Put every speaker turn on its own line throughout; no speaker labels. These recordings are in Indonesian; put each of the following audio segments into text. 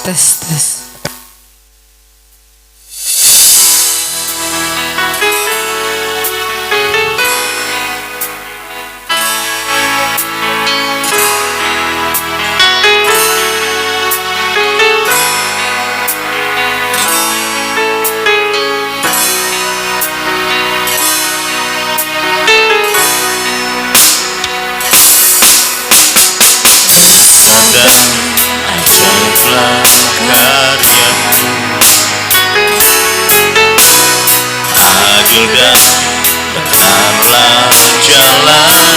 tes tes.
Juga benarlah jalan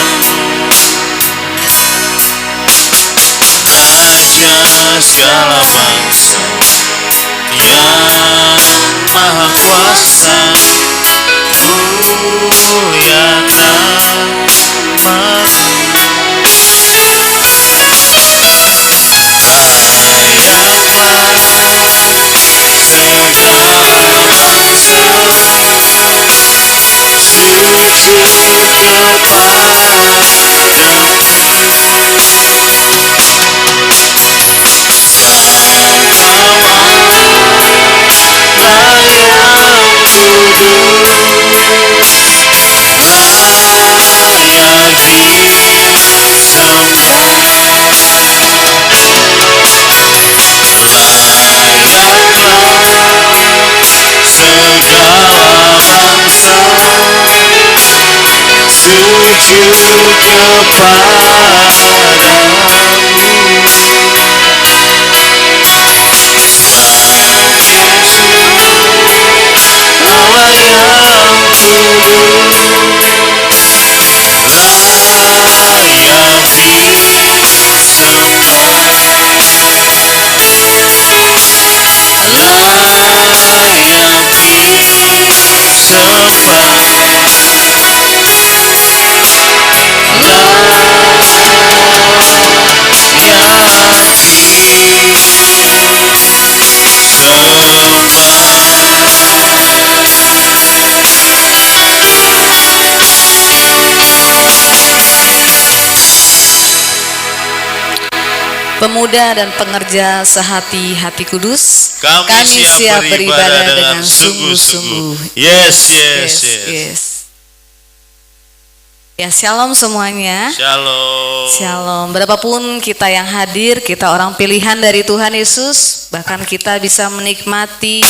Raja segala bangsa yang maha kuasa, mulia namamu.
Pemuda dan pengerja sehati-hati kudus,
kami siap beribadah dengan sungguh-sungguh. Yes.
Ya, shalom semuanya. Shalom. Berapapun kita yang hadir, kita orang pilihan dari Tuhan Yesus, bahkan kita bisa menikmati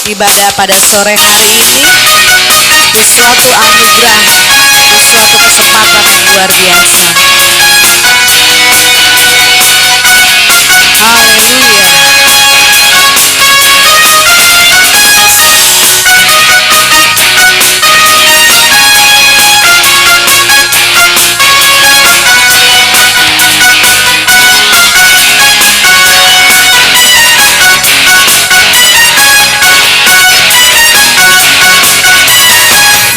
ibadah pada sore hari ini. Itu suatu anugerah, itu suatu kesempatan yang luar biasa. Haleluya.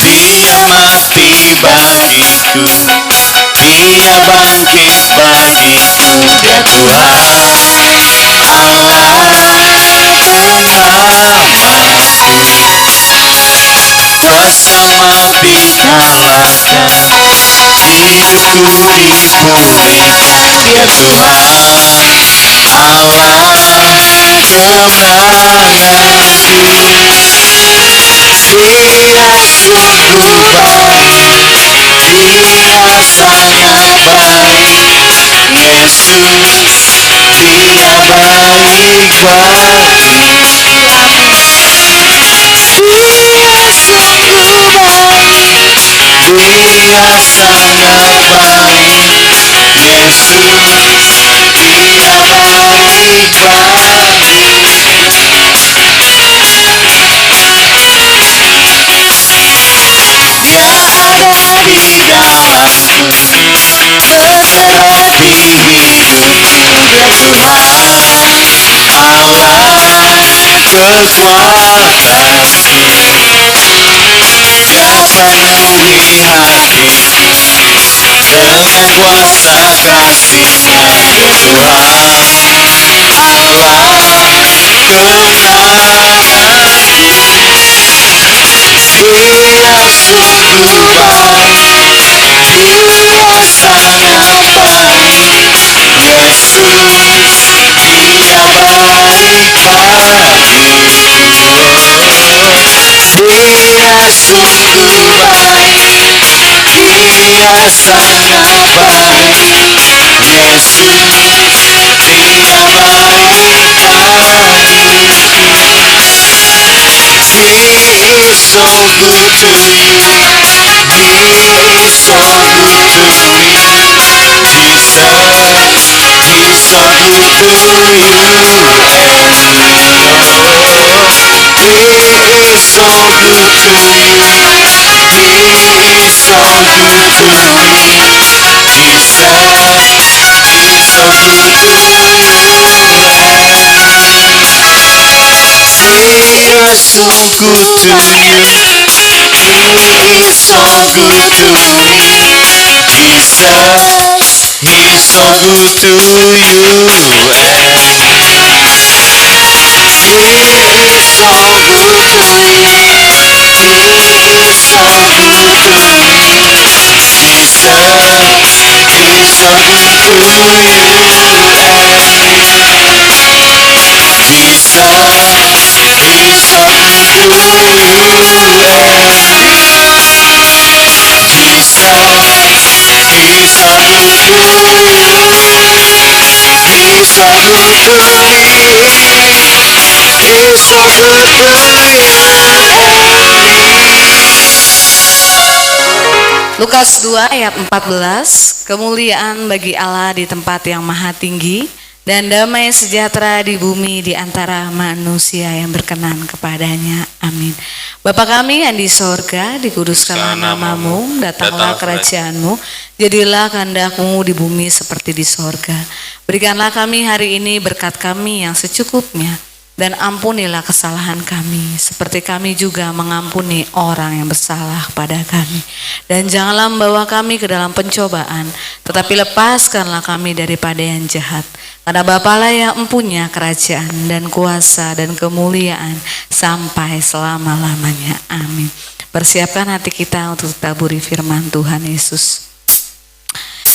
Dia mati bagiku, Dia bangkit bagiku, Dia Tuhan kuasa mati kalahkan, hidupku dipulihkan. Dia Tuhan Allah kemenanganku. Dia sungguh baik, Dia sangat baik. Yesus, Dia baik bagi. Dia sungguh baik, Dia sangat baik. Yesus, Dia baik bagi. Dia ada di dalamku, bergerak di hidupku. Dia Tuhan Allah kekuatanku. Dia penuhi hatiku dengan kuasa kasih-Nya. Dia Tuhan Allah kemenanganku. Dia sungguh baik, Dia sangat baik. Yesus, Dia baik Dia sungguh baik, Dia sangat baik. Yesus, Dia baik lagi. He is so good to you. He is so good to me. Jesus, He's so good to you and me. He is so good to you. He is so good to me. Jesus, He's so good to you and me. He is so good to you. He is so good to me. Jesus, He's so good to you and me. He is so good to you. He is so good to me. Jesus, He's so good to you and me. Jesus, He's so good to you and me. Jesus, He's so good to you. He's so good to me. He's so good to you and me.
Lukas 2 ayat 14, kemuliaan bagi Allah di tempat yang maha tinggi dan damai sejahtera di bumi di antara manusia yang berkenan kepadanya. Amin. Bapa kami yang di sorga, dikuduskanlah namamu, datanglah kerajaanmu, jadilah kehendak-Mu di bumi seperti di sorga. Berikanlah kami hari ini berkat kami yang secukupnya, dan ampunilah kesalahan kami, seperti kami juga mengampuni orang yang bersalah kepada kami. Dan janganlah membawa kami ke dalam pencobaan, tetapi lepaskanlah kami daripada yang jahat. Karena Bapalah yang mempunyai kerajaan dan kuasa dan kemuliaan sampai selama-lamanya. Amin. Persiapkan hati kita untuk taburi firman Tuhan Yesus.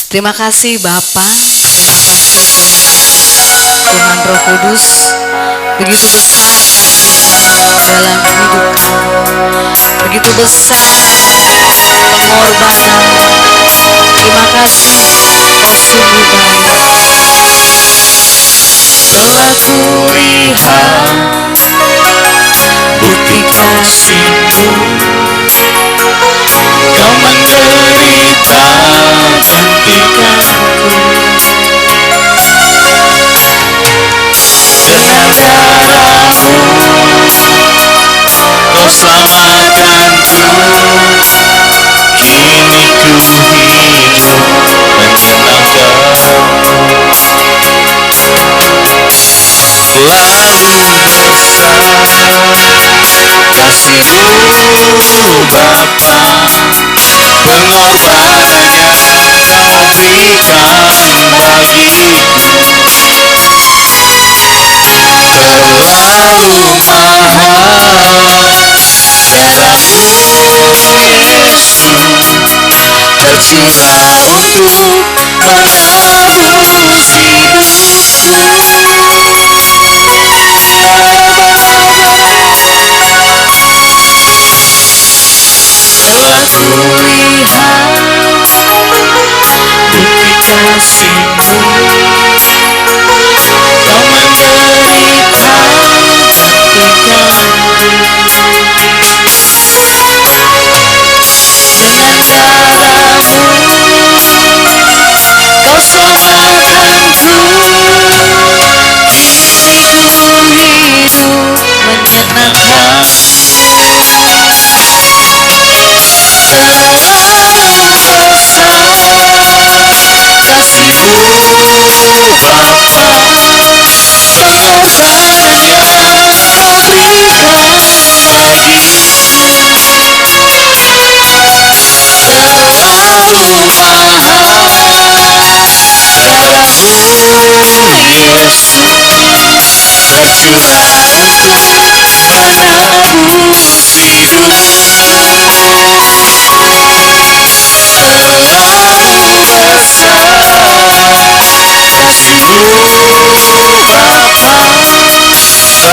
Terima kasih Bapa, terima kasih Tuhan Roh Kudus. Begitu besar kasih-Mu dalam hidup kami. Begitu besar pengorbanan. Terima kasih, Kau sungguh baik.
Telah kulihat bukti kasih-Mu. Kau menderita gantikanku. Dengan darah-Mu Kau selamatkanku. Kini ku hidup menyenangkan-Mu. Lalu besar kasih-Mu Bapa, pengorbanan yang Kau berikan bagiku. Terlalu mahal darah-Mu Yesus tercurah untuk menebus hidupku. Telah kulihat bukti kasih-Mu. Kau menderita gantikanku. Dengan darah-Mu Kau selamatkanku. Kini ku hidup menyenangkan-Mu. Terlalu besar kasih-Mu Bapa, pengorbanan yang Kau berikan bagiku. Terlalu mahal darah-Mu Yesus tercurah untuk menebus hidupku. Terlalu besar kasih-Mu Bapa,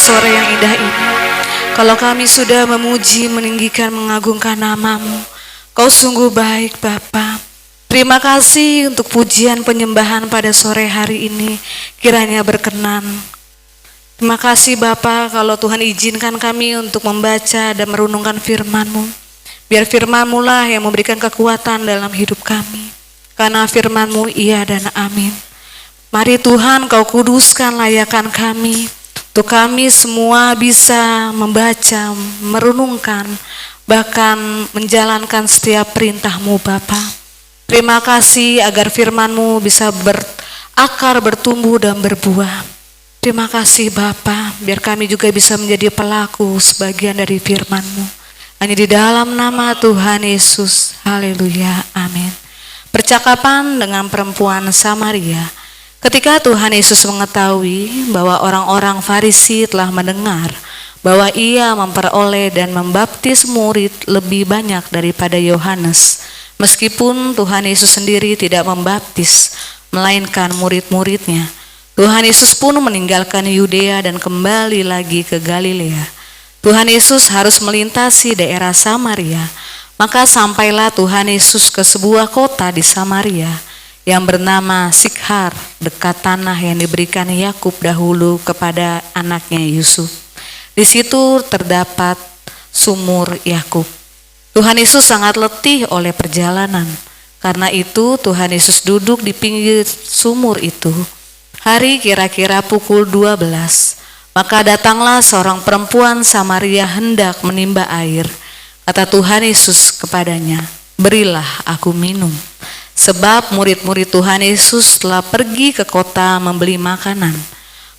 Sore yang indah ini, kalau kami sudah memuji, meninggikan, mengagungkan nama-Mu, Kau sungguh baik Bapa. Terima kasih untuk pujian penyembahan pada sore hari ini, kiranya berkenan. Terima kasih Bapa, kalau Tuhan izinkan kami untuk membaca dan merenungkan firman-Mu. Biar firman-Mu lah yang memberikan kekuatan dalam hidup kami, karena firman-Mu iya dan amin. Mari Tuhan Kau kuduskan layakan kami, untuk kami semua bisa membaca, merenungkan, bahkan menjalankan setiap perintah-Mu Bapa. Terima kasih agar firman-Mu bisa berakar, bertumbuh dan berbuah. Terima kasih Bapa, biar kami juga bisa menjadi pelaku sebagian dari firman-Mu. Hanya di dalam nama Tuhan Yesus, haleluya, amin. Percakapan dengan perempuan Samaria. Ketika Tuhan Yesus mengetahui bahwa orang-orang Farisi telah mendengar bahwa ia memperoleh dan membaptis murid lebih banyak daripada Yohanes, meskipun Tuhan Yesus sendiri tidak membaptis, melainkan murid-muridnya, Tuhan Yesus pun meninggalkan Yudea dan kembali lagi ke Galilea. Tuhan Yesus harus melintasi daerah Samaria, maka sampailah Tuhan Yesus ke sebuah kota di Samaria yang bernama Sikhar, dekat tanah yang diberikan Yakub dahulu kepada anaknya Yusuf. Di situ terdapat sumur Yakub. Tuhan Yesus sangat letih oleh perjalanan. Karena itu Tuhan Yesus duduk di pinggir sumur itu. Hari kira-kira pukul 12. Maka datanglah seorang perempuan Samaria hendak menimba air. Kata Tuhan Yesus kepadanya, "Berilah aku minum." sebab murid-murid Tuhan Yesus telah pergi ke kota membeli makanan.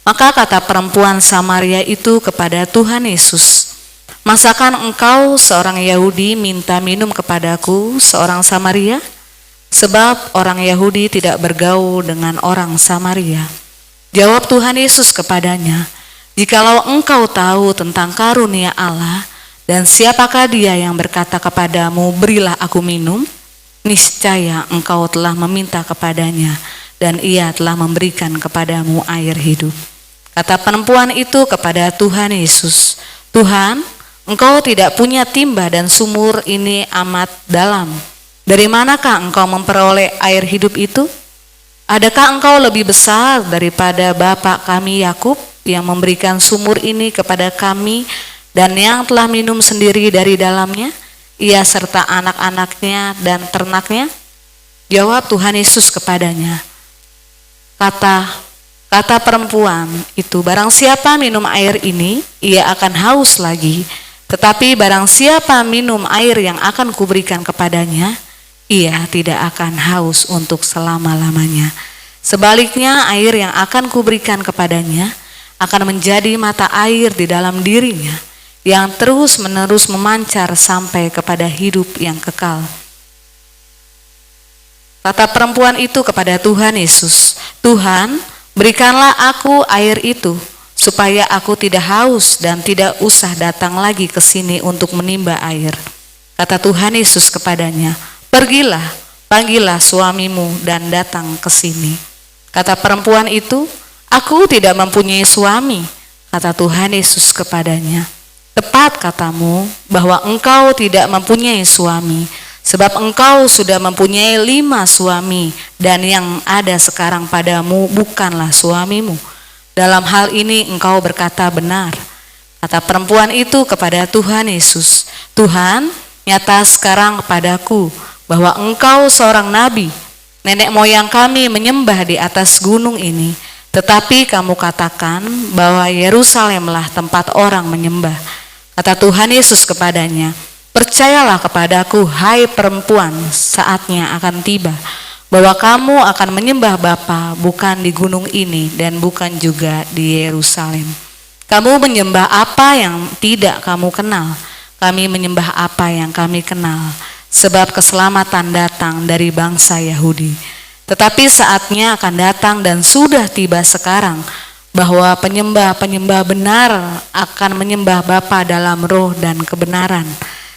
Maka kata perempuan Samaria itu kepada Tuhan Yesus, "Masakan engkau seorang Yahudi minta minum kepadaku seorang Samaria? Sebab orang Yahudi tidak bergaul dengan orang Samaria." Jawab Tuhan Yesus kepadanya, "Jikalau engkau tahu tentang karunia Allah, dan siapakah dia yang berkata kepadamu, 'Berilah aku minum,' niscaya engkau telah meminta kepadanya, dan ia telah memberikan kepadamu air hidup." Kata perempuan itu kepada Tuhan Yesus, "Tuhan, engkau tidak punya timba dan sumur ini amat dalam. Dari manakah engkau memperoleh air hidup itu? Adakah engkau lebih besar daripada bapa kami Yakub yang memberikan sumur ini kepada kami dan yang telah minum sendiri dari dalamnya, ia serta anak-anaknya dan ternaknya?" Jawab Tuhan Yesus kepadanya, Kata perempuan itu, "Barang siapa minum air ini, ia akan haus lagi. Tetapi barang siapa minum air yang akan kuberikan kepadanya, ia tidak akan haus untuk selama-lamanya. Sebaliknya, air yang akan kuberikan kepadanya akan menjadi mata air di dalam dirinya, yang terus-menerus memancar sampai kepada hidup yang kekal." Kata perempuan itu kepada Tuhan Yesus, "Tuhan, berikanlah aku air itu, supaya aku tidak haus dan tidak usah datang lagi ke sini untuk menimba air." Kata Tuhan Yesus kepadanya, "Pergilah, panggillah suamimu dan datang ke sini." Kata perempuan itu, "Aku tidak mempunyai suami." Kata Tuhan Yesus kepadanya, "Tepat katamu bahwa engkau tidak mempunyai suami, sebab engkau sudah mempunyai 5 suami, dan yang ada sekarang padamu bukanlah suamimu. Dalam hal ini engkau berkata benar." Kata perempuan itu kepada Tuhan Yesus, "Tuhan, nyata sekarang kepadaku bahwa engkau seorang nabi. Nenek moyang kami menyembah di atas gunung ini, tetapi kamu katakan bahwa Yerusalemlah tempat orang menyembah." Kata Tuhan Yesus kepadanya, "Percayalah kepadaku, hai perempuan, saatnya akan tiba bahwa kamu akan menyembah Bapa bukan di gunung ini dan bukan juga di Yerusalem. Kamu menyembah apa yang tidak kamu kenal, kami menyembah apa yang kami kenal, sebab keselamatan datang dari bangsa Yahudi. Tetapi saatnya akan datang dan sudah tiba sekarang, bahwa penyembah-penyembah benar akan menyembah Bapa dalam roh dan kebenaran.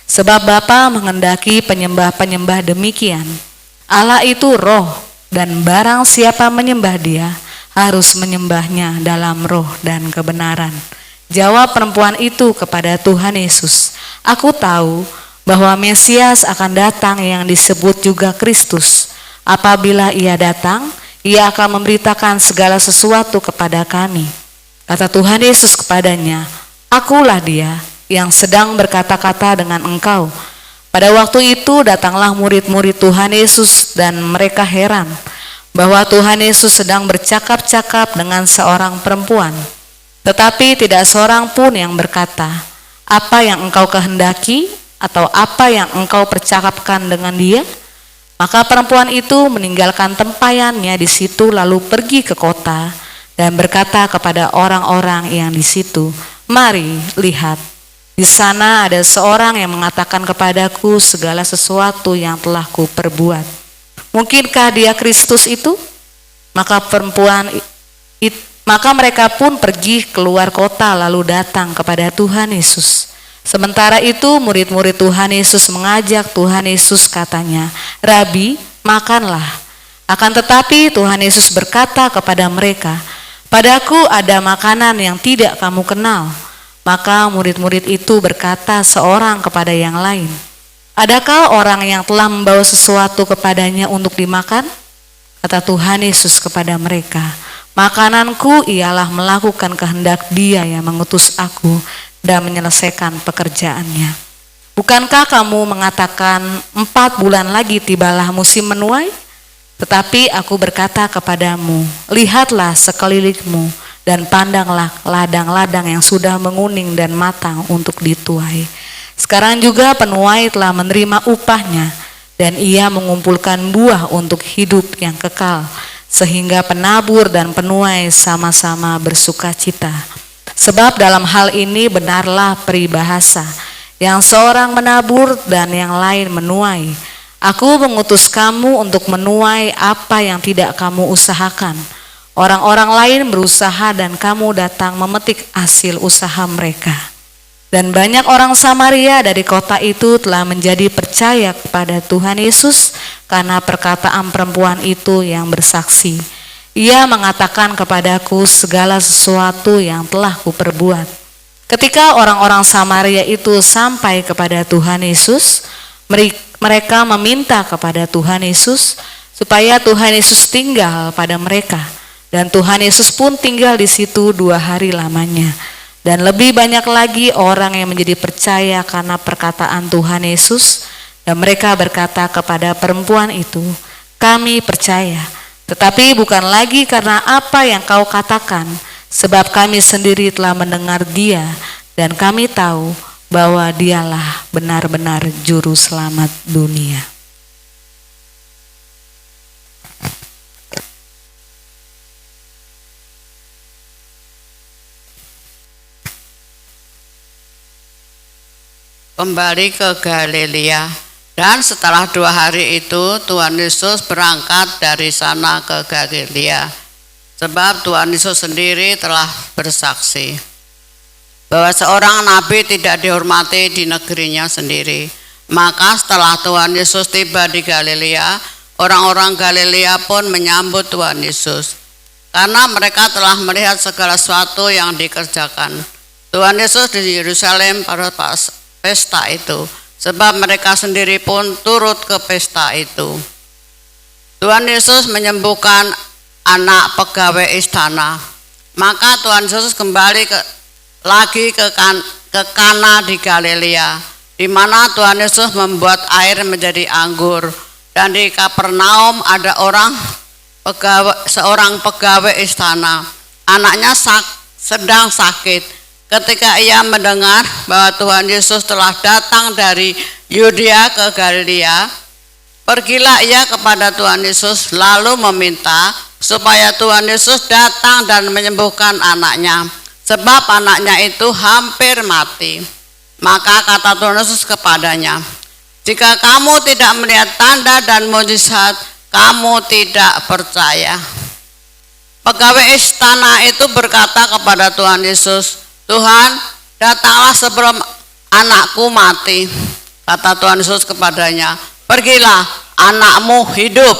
Sebab Bapa menghendaki penyembah-penyembah demikian. Allah itu roh, dan barang siapa menyembah Dia harus menyembahnya dalam roh dan kebenaran." Jawab perempuan itu kepada Tuhan Yesus, "Aku tahu bahwa Mesias akan datang yang disebut juga Kristus. Apabila Ia datang, Ia akan memberitakan segala sesuatu kepada kami." Kata Tuhan Yesus kepadanya, "Akulah Dia yang sedang berkata-kata dengan engkau." Pada waktu itu datanglah murid-murid Tuhan Yesus dan mereka heran bahwa Tuhan Yesus sedang bercakap-cakap dengan seorang perempuan. Tetapi tidak seorang pun yang berkata, "Apa yang engkau kehendaki?" atau "Apa yang engkau percakapkan dengan dia?" Maka perempuan itu meninggalkan tempayannya di situ lalu pergi ke kota dan berkata kepada orang-orang yang di situ, "Mari lihat, di sana ada seorang yang mengatakan kepadaku segala sesuatu yang telah kuperbuat. Mungkinkah dia Kristus itu?" Maka mereka pun pergi keluar kota lalu datang kepada Tuhan Yesus. Sementara itu murid-murid Tuhan Yesus mengajak Tuhan Yesus, katanya, "Rabi, makanlah." Akan tetapi Tuhan Yesus berkata kepada mereka, "Padaku ada makanan yang tidak kamu kenal." Maka murid-murid itu berkata seorang kepada yang lain, "Adakah orang yang telah membawa sesuatu kepadanya untuk dimakan?" Kata Tuhan Yesus kepada mereka, "Makananku ialah melakukan kehendak Dia yang mengutus aku dan menyelesaikan pekerjaannya. Bukankah kamu mengatakan 4 bulan lagi tibalah musim menuai? Tetapi aku berkata kepadamu, lihatlah sekelilingmu dan pandanglah ladang-ladang yang sudah menguning dan matang untuk dituai. Sekarang juga penuai telah menerima upahnya. dan ia mengumpulkan buah untuk hidup yang kekal, sehingga penabur dan penuai sama-sama bersuka cita. Sebab dalam hal ini benarlah peribahasa, yang seorang menabur dan yang lain menuai. Aku mengutus kamu untuk menuai apa yang tidak kamu usahakan. Orang-orang lain berusaha dan kamu datang memetik hasil usaha mereka. Dan banyak orang Samaria dari kota itu telah menjadi percaya kepada Tuhan Yesus karena perkataan perempuan itu yang bersaksi. Ia mengatakan kepadaku segala sesuatu yang telah kuperbuat. Ketika orang-orang Samaria itu sampai kepada Tuhan Yesus, mereka meminta kepada Tuhan Yesus supaya Tuhan Yesus tinggal pada mereka. Dan Tuhan Yesus pun tinggal di situ 2 hari lamanya. Dan lebih banyak lagi orang yang menjadi percaya karena perkataan Tuhan Yesus. Dan mereka berkata kepada perempuan itu, kami percaya, tetapi bukan lagi karena apa yang kau katakan, sebab kami sendiri telah mendengar dia, dan kami tahu bahwa dialah benar-benar juru selamat dunia.
Kembali ke Galilea, dan setelah 2 hari itu Tuhan Yesus berangkat dari sana ke Galilea, sebab Tuhan Yesus sendiri telah bersaksi bahwa seorang nabi tidak dihormati di negerinya sendiri. Maka setelah Tuhan Yesus tiba di Galilea, orang-orang Galilea pun menyambut Tuhan Yesus karena mereka telah melihat segala sesuatu yang dikerjakan Tuhan Yesus di Yerusalem pada pesta itu, sebab mereka sendiri pun turut ke pesta itu. Tuhan Yesus menyembuhkan anak pegawai istana. Maka Tuhan Yesus kembali lagi ke Kana di Galilea, di mana Tuhan Yesus membuat air menjadi anggur. Dan di Kapernaum ada seorang pegawai istana, anaknya sedang sakit. Ketika ia mendengar bahwa Tuhan Yesus telah datang dari Yudea ke Galilea, pergilah ia kepada Tuhan Yesus lalu meminta supaya Tuhan Yesus datang dan menyembuhkan anaknya, sebab anaknya itu hampir mati. Maka kata Tuhan Yesus kepadanya, jika kamu tidak melihat tanda dan mukjizat, kamu tidak percaya. Pegawai istana itu berkata kepada Tuhan Yesus, Tuhan, datanglah sebelum anakku mati. Kata Tuhan Yesus kepadanya, pergilah, anakmu hidup.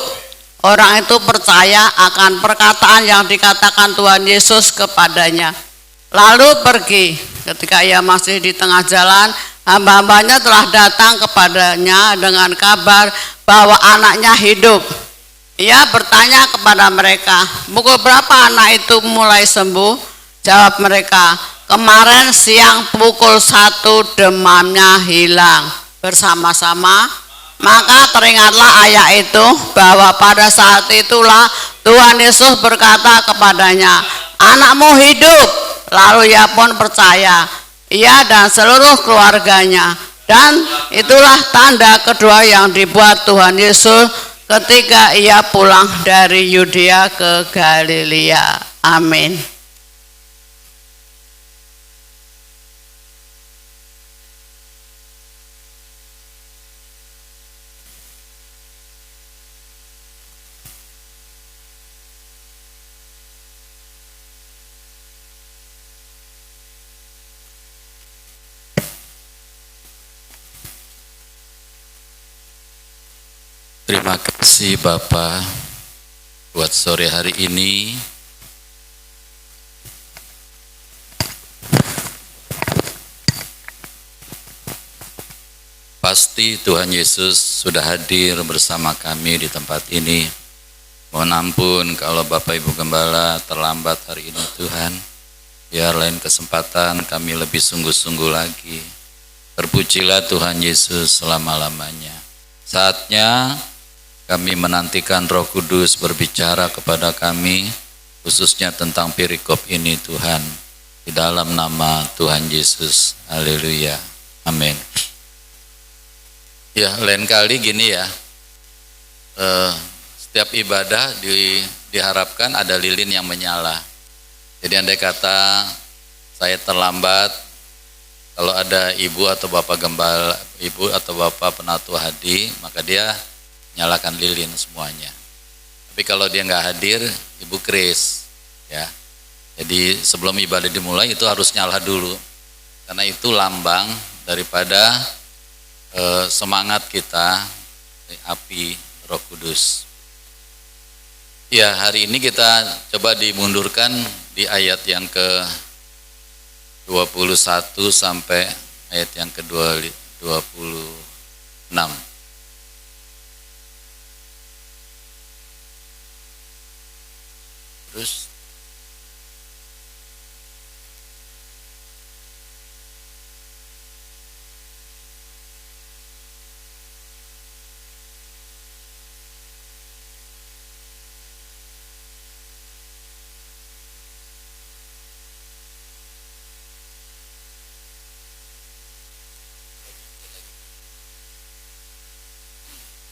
Orang itu percaya akan perkataan yang dikatakan Tuhan Yesus kepadanya, lalu pergi. Ketika ia masih di tengah jalan, hamba-hambanya telah datang kepadanya dengan kabar bahwa anaknya hidup. Ia bertanya kepada mereka, pukul berapa anak itu mulai sembuh? Jawab mereka, kemarin siang pukul 1 demamnya hilang. Bersama-sama, maka teringatlah ayat itu bahwa pada saat itulah Tuhan Yesus berkata kepadanya, anakmu hidup. Lalu ia pun percaya, ia dan seluruh keluarganya. Dan itulah tanda kedua yang dibuat Tuhan Yesus ketika ia pulang dari Yudea ke Galilea. Amin.
Terima kasih Bapak buat sore hari ini. Pasti Tuhan Yesus sudah hadir bersama kami di tempat ini. Mohon ampun kalau Bapak Ibu Gembala terlambat hari ini Tuhan. Biar lain kesempatan kami lebih sungguh-sungguh lagi. Terpujilah Tuhan Yesus selama-lamanya. Saatnya kami menantikan Roh Kudus berbicara kepada kami, khususnya tentang perikop ini Tuhan. Di dalam nama Tuhan Yesus. Haleluya. Amin. Ya, lain kali gini ya,
setiap ibadah diharapkan ada lilin yang menyala. Jadi andai kata saya terlambat, kalau ada ibu atau bapak gembala, ibu atau bapak penatua hadi, maka dia nyalakan lilin semuanya. Tapi kalau dia nggak hadir, Ibu Kris, ya. Jadi sebelum ibadah dimulai itu harus nyala dulu, karena itu lambang daripada semangat kita, api Roh Kudus. Ya, hari ini kita coba dimundurkan di ayat yang ke 21 sampai ayat yang ke 26. Terus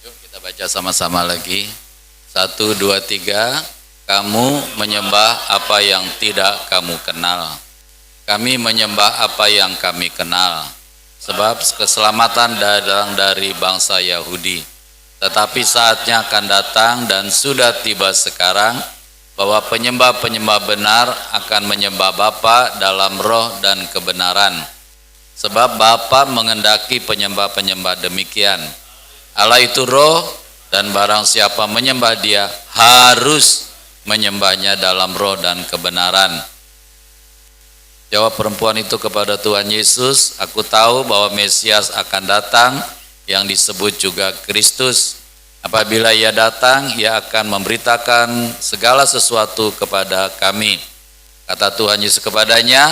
yuk kita baca sama-sama lagi. 1, 2, 3. Kamu menyembah apa yang tidak kamu kenal. Kami menyembah apa yang kami kenal. Sebab keselamatan datang dari bangsa Yahudi. Tetapi saatnya akan datang dan sudah tiba sekarang bahwa penyembah-penyembah benar akan menyembah Bapa dalam roh dan kebenaran. Sebab Bapa mengendaki penyembah-penyembah demikian. Allah itu roh, dan barang siapa menyembah Dia harus menyembahnya dalam roh dan kebenaran. Jawab perempuan itu kepada Tuhan Yesus, aku tahu bahwa Mesias akan datang, yang disebut juga Kristus. Apabila Ia datang, Ia akan memberitakan segala sesuatu kepada kami. Kata Tuhan Yesus kepadanya,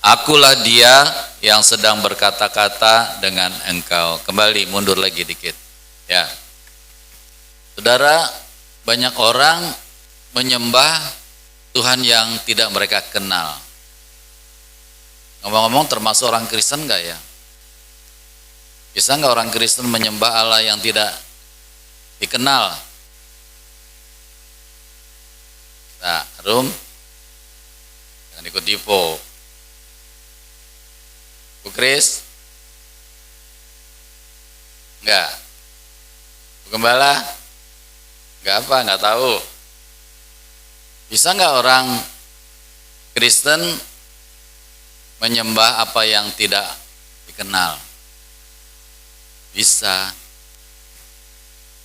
akulah Dia yang sedang berkata-kata dengan engkau. Kembali mundur lagi dikit. Ya, saudara, banyak orang menyembah Tuhan yang tidak mereka kenal. Ngomong-ngomong, termasuk orang Kristen enggak ya? Bisa enggak orang Kristen menyembah Allah yang tidak dikenal? Nah, Rum, jangan ikut tipu. Bu Kris? Enggak. Bu Gembala? Enggak apa, enggak tahu. Bisa nggak orang Kristen menyembah apa yang tidak dikenal? Bisa.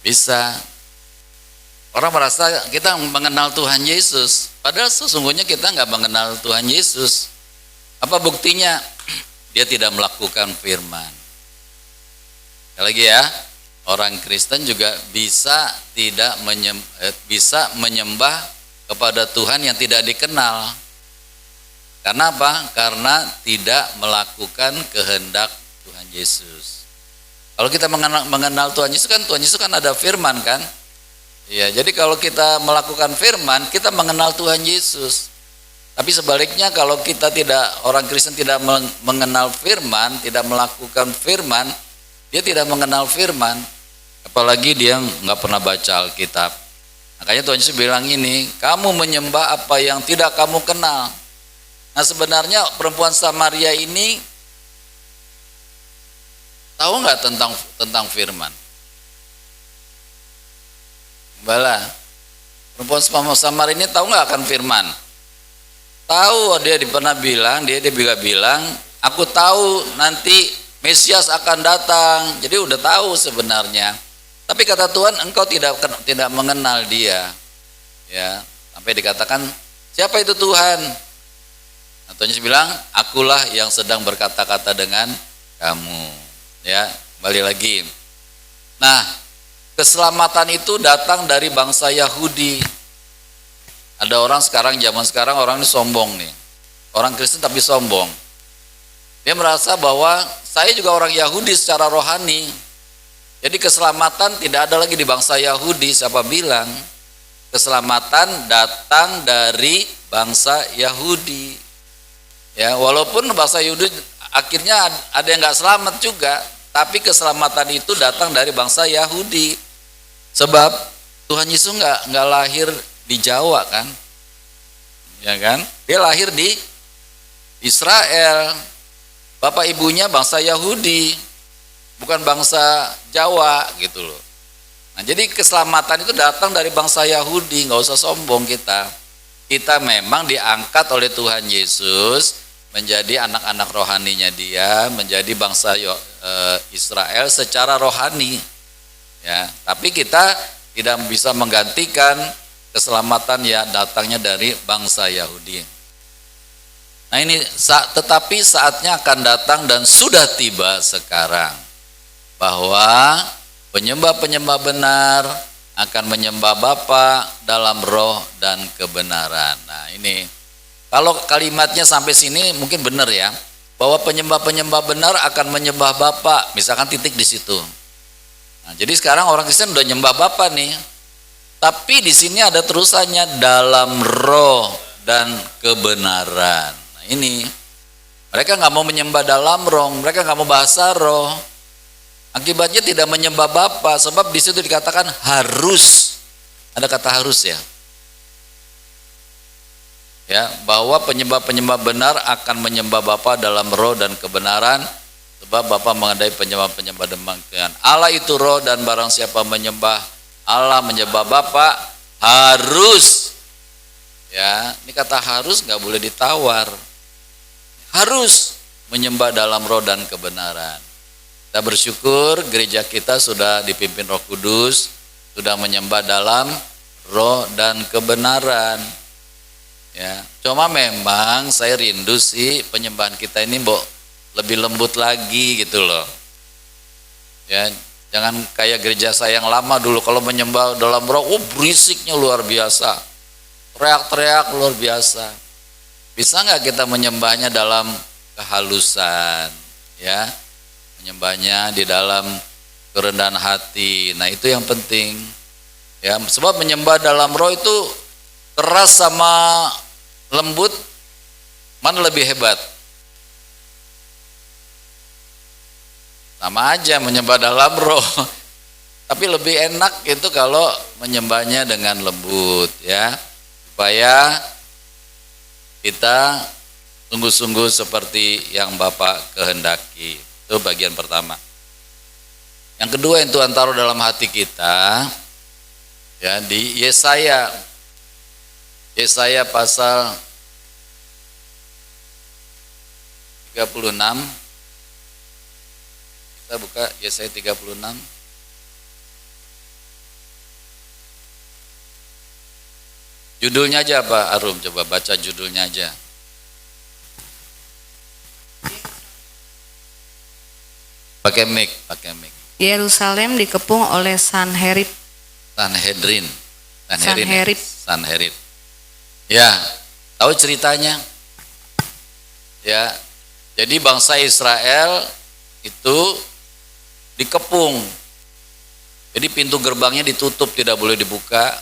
Bisa. Orang merasa kita mengenal Tuhan Yesus, padahal sesungguhnya kita nggak mengenal Tuhan Yesus. Apa buktinya? Dia tidak melakukan firman. Sekali lagi ya, orang Kristen juga bisa menyembah kepada Tuhan yang tidak dikenal. Karena apa? Karena tidak melakukan kehendak Tuhan Yesus. Kalau kita mengenal Tuhan Yesus kan ada firman kan? Ya, jadi kalau kita melakukan firman, kita mengenal Tuhan Yesus. Tapi sebaliknya kalau orang Kristen tidak mengenal firman, tidak melakukan firman, dia tidak mengenal firman. Apalagi dia nggak pernah baca Alkitab. Makanya Tuhan Yesus bilang ini, kamu menyembah apa yang tidak kamu kenal. Nah, sebenarnya perempuan Samaria ini tahu nggak tentang firman? Bala, perempuan Samaria ini tahu nggak akan firman? Tahu, dia pernah bilang, dia juga bilang, aku tahu nanti Mesias akan datang. Jadi udah tahu sebenarnya. Tapi kata Tuhan, engkau tidak mengenal Dia. Ya, sampai dikatakan, siapa itu Tuhan? Nah, Tuhan Yesus bilang, akulah yang sedang berkata-kata dengan kamu. Ya, kembali lagi. Nah, keselamatan itu datang dari bangsa Yahudi. Ada orang zaman sekarang orang ini sombong nih. Orang Kristen tapi sombong. Dia merasa bahwa saya juga orang Yahudi secara rohani. Jadi keselamatan tidak ada lagi di bangsa Yahudi. Siapa bilang? Keselamatan datang dari bangsa Yahudi. Ya, walaupun bangsa Yahudi akhirnya ada yang nggak selamat juga, tapi keselamatan itu datang dari bangsa Yahudi. Sebab Tuhan Yesus nggak lahir di Jawa kan, ya kan? Dia lahir di Israel. Bapak ibunya bangsa Yahudi, bukan bangsa Jawa gitu loh. Nah, jadi keselamatan itu datang dari bangsa Yahudi, nggak usah sombong kita. Kita memang diangkat oleh Tuhan Yesus menjadi anak-anak rohaninya Dia, menjadi bangsa Israel secara rohani. Ya, tapi kita tidak bisa menggantikan keselamatan ya datangnya dari bangsa Yahudi. Nah ini tetapi saatnya akan datang dan sudah tiba sekarang bahwa penyembah-penyembah benar akan menyembah Bapa dalam roh dan kebenaran. Nah ini kalau kalimatnya sampai sini mungkin benar ya, bahwa penyembah-penyembah benar akan menyembah Bapa, misalkan titik di situ. Nah, jadi sekarang orang Kristen udah nyembah Bapa nih, tapi di sini ada terusannya dalam roh dan kebenaran. Nah ini mereka nggak mau menyembah dalam roh, mereka nggak mau bahasa roh. Akibatnya tidak menyembah Bapa, sebab di situ dikatakan harus, ada kata harus ya. Ya, bahwa penyembah-penyembah benar akan menyembah Bapa dalam roh dan kebenaran, sebab Bapa mengadai penyembah-penyembah demikian. Allah itu roh dan barang siapa menyembah Allah, menyembah Bapa harus. Ya, ini kata harus nggak boleh ditawar. Harus menyembah dalam roh dan kebenaran. Kita bersyukur gereja kita sudah dipimpin Roh Kudus, sudah menyembah dalam roh dan kebenaran. Ya, cuma memang saya rindu sih penyembahan kita ini lebih lembut lagi gitu loh. Ya, jangan kayak gereja saya yang lama dulu, kalau menyembah dalam roh, berisiknya luar biasa, teriak-teriak luar biasa. Bisa nggak kita menyembahnya dalam kehalusan, ya? Menyembahnya di dalam kerendahan hati. Nah itu yang penting ya, sebab menyembah dalam roh itu keras sama lembut, mana lebih hebat? Sama aja menyembah dalam roh, tapi lebih enak itu kalau menyembahnya dengan lembut ya, supaya kita sungguh-sungguh seperti yang Bapak kehendaki. Itu bagian pertama. Yang kedua yang Tuhan taruh dalam hati kita ya, di Yesaya pasal 36. Kita buka Yesaya 36. Judulnya aja apa Arum? Coba baca judulnya aja. Pakai mic.
Yerusalem dikepung oleh Sanherib.
Sanherib. Ya, tahu ceritanya? Ya, jadi bangsa Israel itu dikepung. Jadi pintu gerbangnya ditutup, tidak boleh dibuka.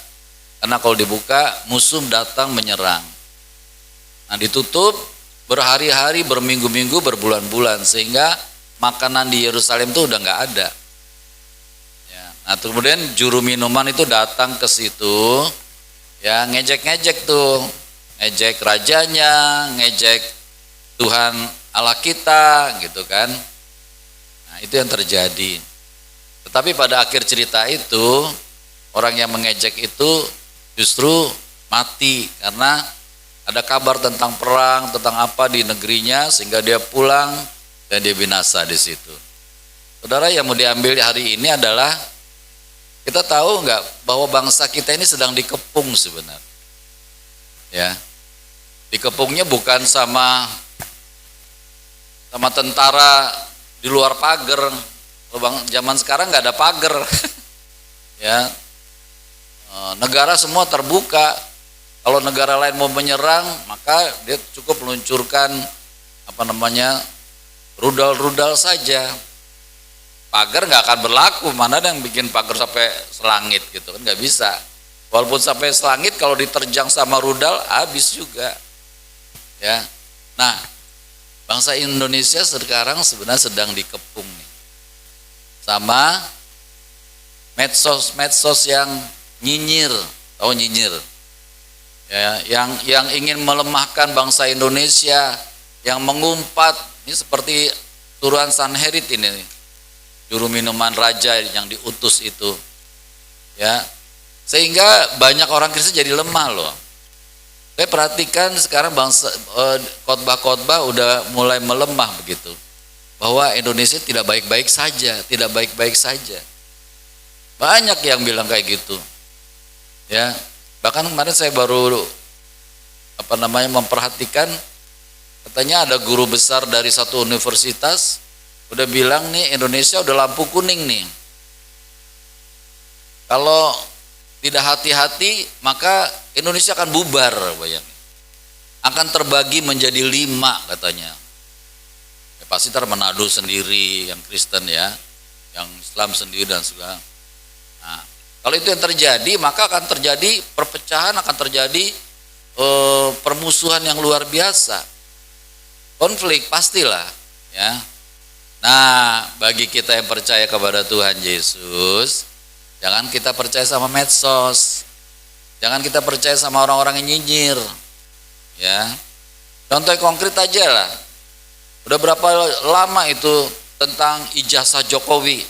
Karena kalau dibuka, musuh datang menyerang. Nah, ditutup berhari-hari, berminggu-minggu, berbulan-bulan, sehingga makanan di Yerusalem itu udah nggak ada. Ya, nah kemudian juru minuman itu datang ke situ, ya ngejek-ngejek tuh, ngejek rajanya, ngejek Tuhan Allah kita, gitu kan. Nah itu yang terjadi. Tetapi pada akhir cerita itu, orang yang mengejek itu justru mati karena ada kabar tentang perang, tentang apa di negerinya, sehingga dia pulang dan dia binasa di situ. Saudara, yang mau diambil hari ini adalah kita tahu nggak bahwa bangsa kita ini sedang dikepung sebenarnya. Ya, dikepungnya bukan sama tentara di luar pagar. Zaman sekarang nggak ada pagar. Ya, negara semua terbuka. Kalau negara lain mau menyerang, maka dia cukup meluncurkan rudal-rudal saja. Pagar nggak akan berlaku, mana ada yang bikin pagar sampai selangit gitu kan, nggak bisa. Walaupun sampai selangit, kalau diterjang sama rudal habis juga. Ya, nah bangsa Indonesia sekarang sebenarnya sedang dikepung nih sama medsos yang nyinyir, tahu nyinyir? Ya, yang ingin melemahkan bangsa Indonesia, yang mengumpat, ini seperti turunan Sanherit ini, juru minuman raja yang diutus itu, ya, sehingga banyak orang Kristen jadi lemah loh. Saya perhatikan sekarang bangsa khotbah-khotbah udah mulai melemah begitu, bahwa Indonesia tidak baik-baik saja, tidak baik-baik saja. Banyak yang bilang kayak gitu, ya. Bahkan kemarin saya baru memperhatikan, katanya ada guru besar dari satu universitas udah bilang nih, Indonesia udah lampu kuning nih. Kalau tidak hati-hati maka Indonesia akan bubar, bayangin. Akan terbagi menjadi 5 katanya. Ya, pasti Manado sendiri yang Kristen ya, yang Islam sendiri dan segala. Nah, kalau itu yang terjadi maka akan terjadi perpecahan, akan terjadi permusuhan yang luar biasa. Konflik pastilah ya. Nah, bagi kita yang percaya kepada Tuhan Yesus, jangan kita percaya sama medsos. Jangan kita percaya sama orang-orang yang nyinyir. Ya. Contoh konkret aja lah. Udah berapa lama itu tentang ijazah Jokowi?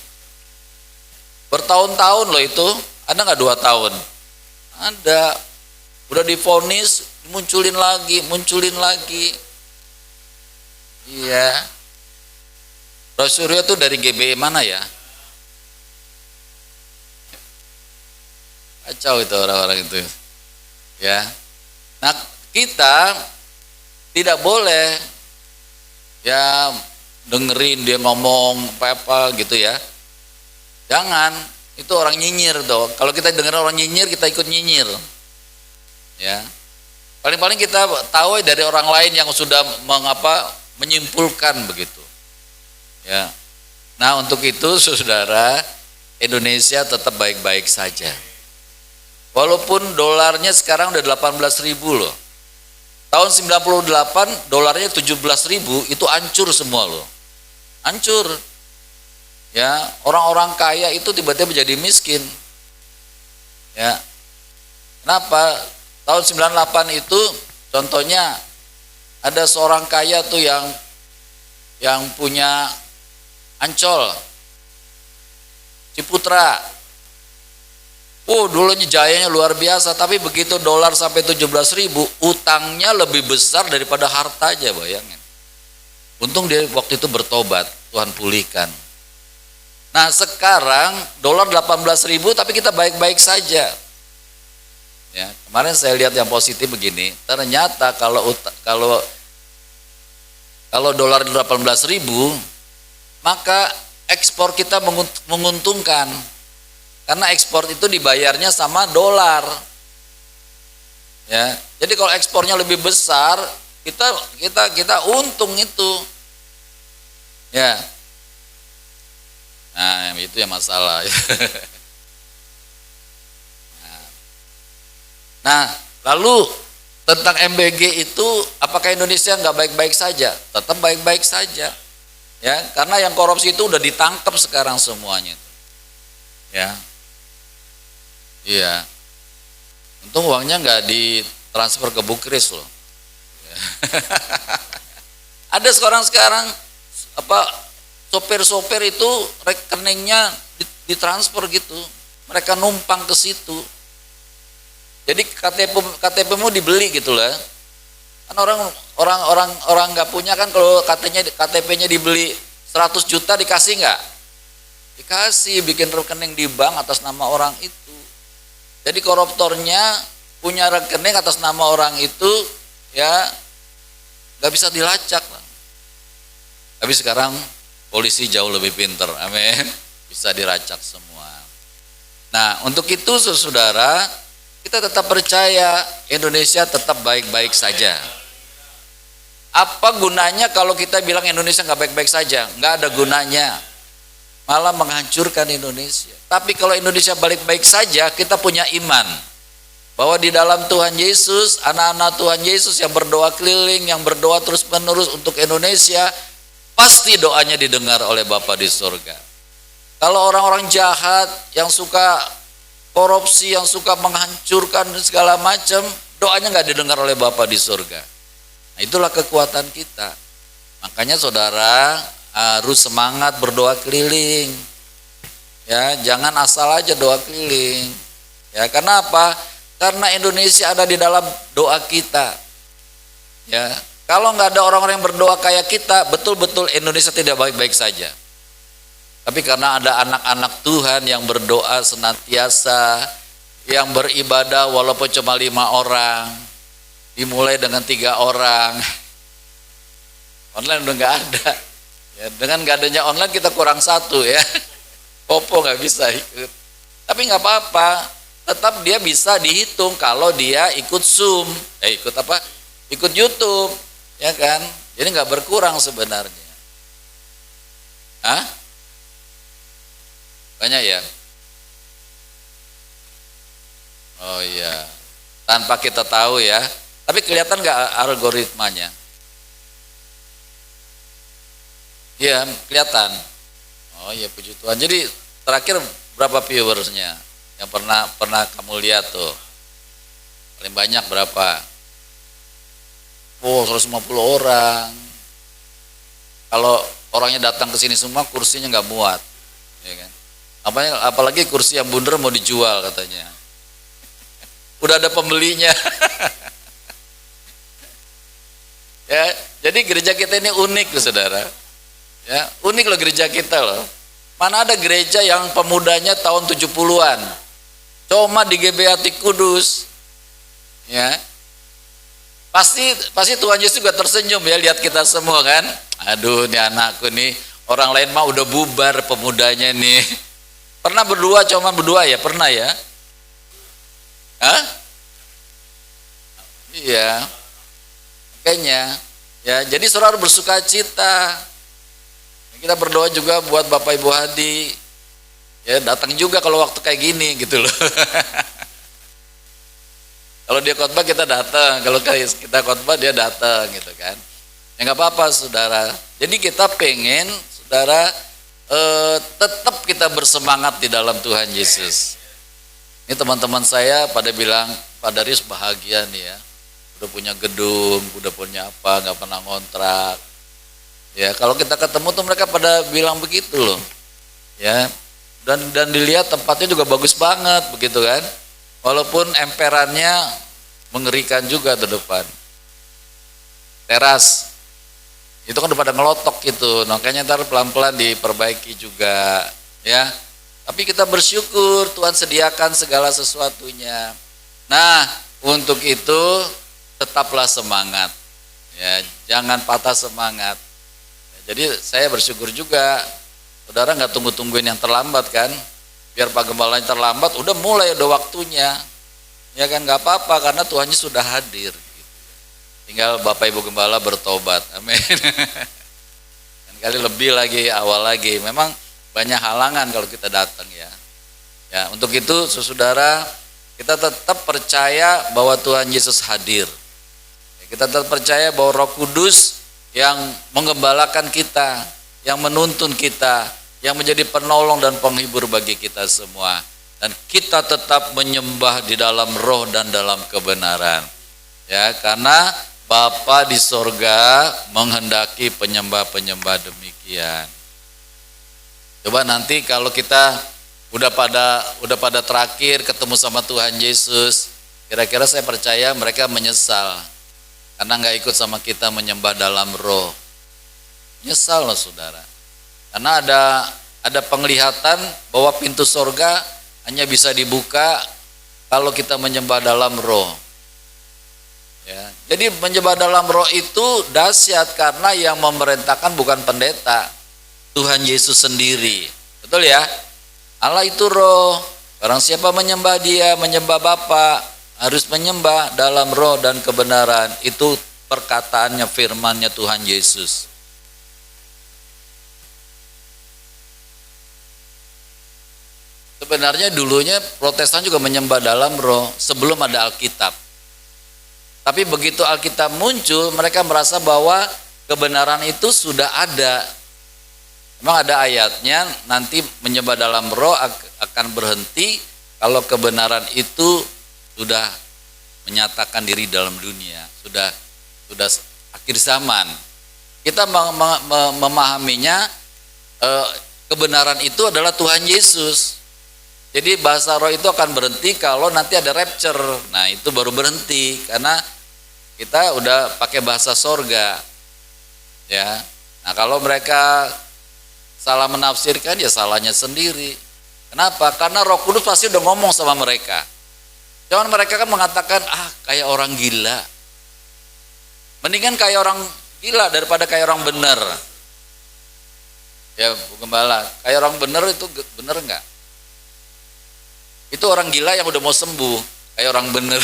Bertahun-tahun loh itu. Ada nggak 2 tahun? Ada. Udah divonis, munculin lagi. Iya. Roy Suryo tuh dari GBI mana ya? Kacau itu orang-orang itu. Ya. Nah, kita tidak boleh ya dengerin dia ngomong apa gitu ya. Jangan, itu orang nyinyir tuh. Kalau kita dengar orang nyinyir, kita ikut nyinyir. Ya. Paling-paling kita tahu dari orang lain yang sudah menyimpulkan begitu. Ya. Nah, untuk itu saudara, Indonesia tetap baik-baik saja. Walaupun dolarnya sekarang udah 18.000 loh. Tahun 98 dolarnya 17.000, itu hancur semua loh. Hancur. Ya, orang-orang kaya itu tiba-tiba menjadi miskin. Ya. Kenapa? Tahun 98 itu contohnya ada seorang kaya tuh yang punya Ancol, Ciputra. Dulunya jayanya luar biasa, tapi begitu dolar sampai 17.000, utangnya lebih besar daripada hartanya, bayangin. Untung dia waktu itu bertobat, Tuhan pulihkan. Nah, sekarang dolar 18.000 tapi kita baik-baik saja. Ya, kemarin saya lihat yang positif begini, ternyata kalau dolar 18.000, maka ekspor kita menguntungkan. Karena ekspor itu dibayarnya sama dolar. Ya. Jadi kalau ekspornya lebih besar, kita untung itu. Ya. Nah, itu yang masalah. Nah, lalu tentang MBG itu, apakah Indonesia nggak baik-baik saja? Tetap baik-baik saja. Ya, karena yang korupsi itu udah ditangkap sekarang semuanya. Ya, iya. Untung uangnya nggak ditransfer ke Bukris loh. Ya. Ada sekarang sopir-sopir itu rekeningnya ditransfer gitu. Mereka numpang ke situ. Jadi KTP-mu dibeli gitu lah. Kan orang nggak punya kan, kalau KTP-nya dibeli 100 juta dikasih nggak? Dikasih, bikin rekening di bank atas nama orang itu. Jadi koruptornya punya rekening atas nama orang itu, ya nggak bisa dilacak lah. Tapi sekarang polisi jauh lebih pinter, amin. Bisa diracak semua. Nah, untuk itu saudara, kita tetap percaya Indonesia tetap baik-baik saja. Apa gunanya kalau kita bilang Indonesia nggak baik-baik saja? Nggak ada gunanya, malah menghancurkan Indonesia. Tapi kalau Indonesia baik-baik saja, kita punya iman bahwa di dalam Tuhan Yesus, anak-anak Tuhan Yesus yang berdoa keliling, yang berdoa terus-menerus untuk Indonesia, pasti doanya didengar oleh Bapa di surga. Kalau orang-orang jahat yang suka korupsi, yang suka menghancurkan segala macam, doanya nggak didengar oleh Bapa di surga. Nah, itulah kekuatan kita. Makanya saudara harus semangat berdoa keliling. Ya, jangan asal aja doa keliling. Ya, karena apa? Karena Indonesia ada di dalam doa kita. Ya, kalau nggak ada orang-orang yang berdoa kayak kita, betul-betul Indonesia tidak baik-baik saja. Tapi karena ada anak-anak Tuhan yang berdoa senantiasa, yang beribadah walaupun cuma 5 orang, dimulai dengan 3 orang, online udah nggak ada. Ya, dengan nggak adanya online kita kurang 1 ya, Popo nggak bisa ikut. Tapi nggak apa-apa, tetap dia bisa dihitung kalau dia ikut Zoom, ikut YouTube, ya kan? Jadi nggak berkurang sebenarnya. Hah? Banyak ya? Oh iya, tanpa kita tahu ya. Tapi kelihatan nggak algoritmanya? Iya, kelihatan. Oh iya, puji Tuhan. Jadi terakhir berapa viewersnya? Yang pernah kamu lihat tuh? Paling banyak berapa? Oh, 150 orang. Kalau orangnya datang ke sini semua, kursinya nggak muat, ya kan? Apalagi kursi yang bundar mau dijual katanya. Udah ada pembelinya. Ya, jadi gereja kita ini unik loh saudara. Ya, unik loh gereja kita loh. Mana ada gereja yang pemudanya tahun 70-an. Cuma di GBA Kudus. Ya. Pasti Tuhan Yesus juga tersenyum ya lihat kita semua kan. Aduh, nih anakku nih, orang lain mah udah bubar pemudanya nih. Pernah cuma berdua ya? Pernah ya? Hah? Iya. Makanya, ya jadi saudara bersuka cita. Kita berdoa juga buat Bapak Ibu Hadi. Ya datang juga kalau waktu kayak gini gitu loh. Kalau dia khotbah kita datang, kalau kita khotbah dia datang gitu kan. Ya nggak apa-apa saudara. Jadi kita pengen saudara tetap kita bersemangat di dalam Tuhan Yesus. Ini teman-teman saya pada bilang, Pak Darius bahagia nih ya, udah punya gedung, udah punya apa, nggak pernah ngontrak. Ya kalau kita ketemu tuh mereka pada bilang begitu loh, ya. Dan dilihat tempatnya juga bagus banget begitu kan, walaupun emperannya mengerikan juga di depan. Teras. Itu kan udah pada ngelotok gitu, makanya ntar pelan-pelan diperbaiki juga ya. Tapi kita bersyukur Tuhan sediakan segala sesuatunya. Nah untuk itu tetaplah semangat ya, jangan patah semangat ya, jadi saya bersyukur juga saudara nggak tungguin yang terlambat kan, biar Pak Gembalanya terlambat udah waktunya ya kan, nggak apa-apa karena Tuhannya sudah hadir. Tinggal Bapak Ibu Gembala bertobat, amin. Dan kali lebih lagi, awal lagi, memang banyak halangan kalau kita datang ya. Ya untuk itu saudara kita tetap percaya bahwa Tuhan Yesus hadir. Kita tetap percaya bahwa Roh Kudus yang menggembalakan kita, yang menuntun kita, yang menjadi penolong dan penghibur bagi kita semua. Dan kita tetap menyembah di dalam roh dan dalam kebenaran. Ya, karena Bapa di sorga menghendaki penyembah-penyembah demikian. Coba nanti kalau kita udah pada terakhir ketemu sama Tuhan Yesus, kira-kira saya percaya mereka menyesal karena nggak ikut sama kita menyembah dalam roh. Nyesal loh saudara. Karena ada penglihatan bahwa pintu sorga hanya bisa dibuka kalau kita menyembah dalam roh. Ya, jadi menyembah dalam roh itu dahsyat karena yang memerintahkan bukan pendeta, Tuhan Yesus sendiri. Betul ya? Allah itu roh. Barang siapa menyembah Dia, menyembah Bapa, harus menyembah dalam roh dan kebenaran. Itu perkataannya, firman-Nya Tuhan Yesus. Sebenarnya dulunya Protestan juga menyembah dalam roh sebelum ada Alkitab. Tapi begitu Alkitab muncul, mereka merasa bahwa kebenaran itu sudah ada. Memang ada ayatnya, nanti menyembah dalam roh akan berhenti kalau kebenaran itu sudah menyatakan diri dalam dunia, sudah akhir zaman. Kita memahaminya kebenaran itu adalah Tuhan Yesus. Jadi bahasa roh itu akan berhenti kalau nanti ada rapture. Nah itu baru berhenti karena kita udah pakai bahasa sorga. Ya. Nah kalau mereka salah menafsirkan ya salahnya sendiri. Kenapa? Karena Roh Kudus pasti udah ngomong sama mereka. Cuman mereka kan mengatakan kayak orang gila. Mendingan kayak orang gila daripada kayak orang benar. Ya Bu Gembala, kayak orang benar itu benar enggak? Itu orang gila yang udah mau sembuh, kayak orang bener.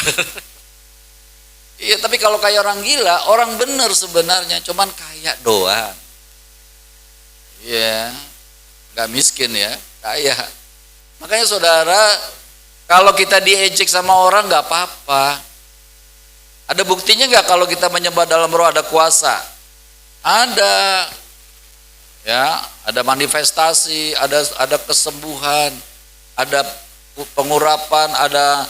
Iya, tapi kalau kayak orang gila, orang bener sebenarnya, cuman kaya doang. Iya, nggak miskin ya, kaya. Makanya saudara, kalau kita diejek sama orang nggak apa-apa. Ada buktinya nggak kalau kita menyembah dalam roh ada kuasa? Ada. Ya, ada manifestasi, ada kesembuhan, ada pengurapan, ada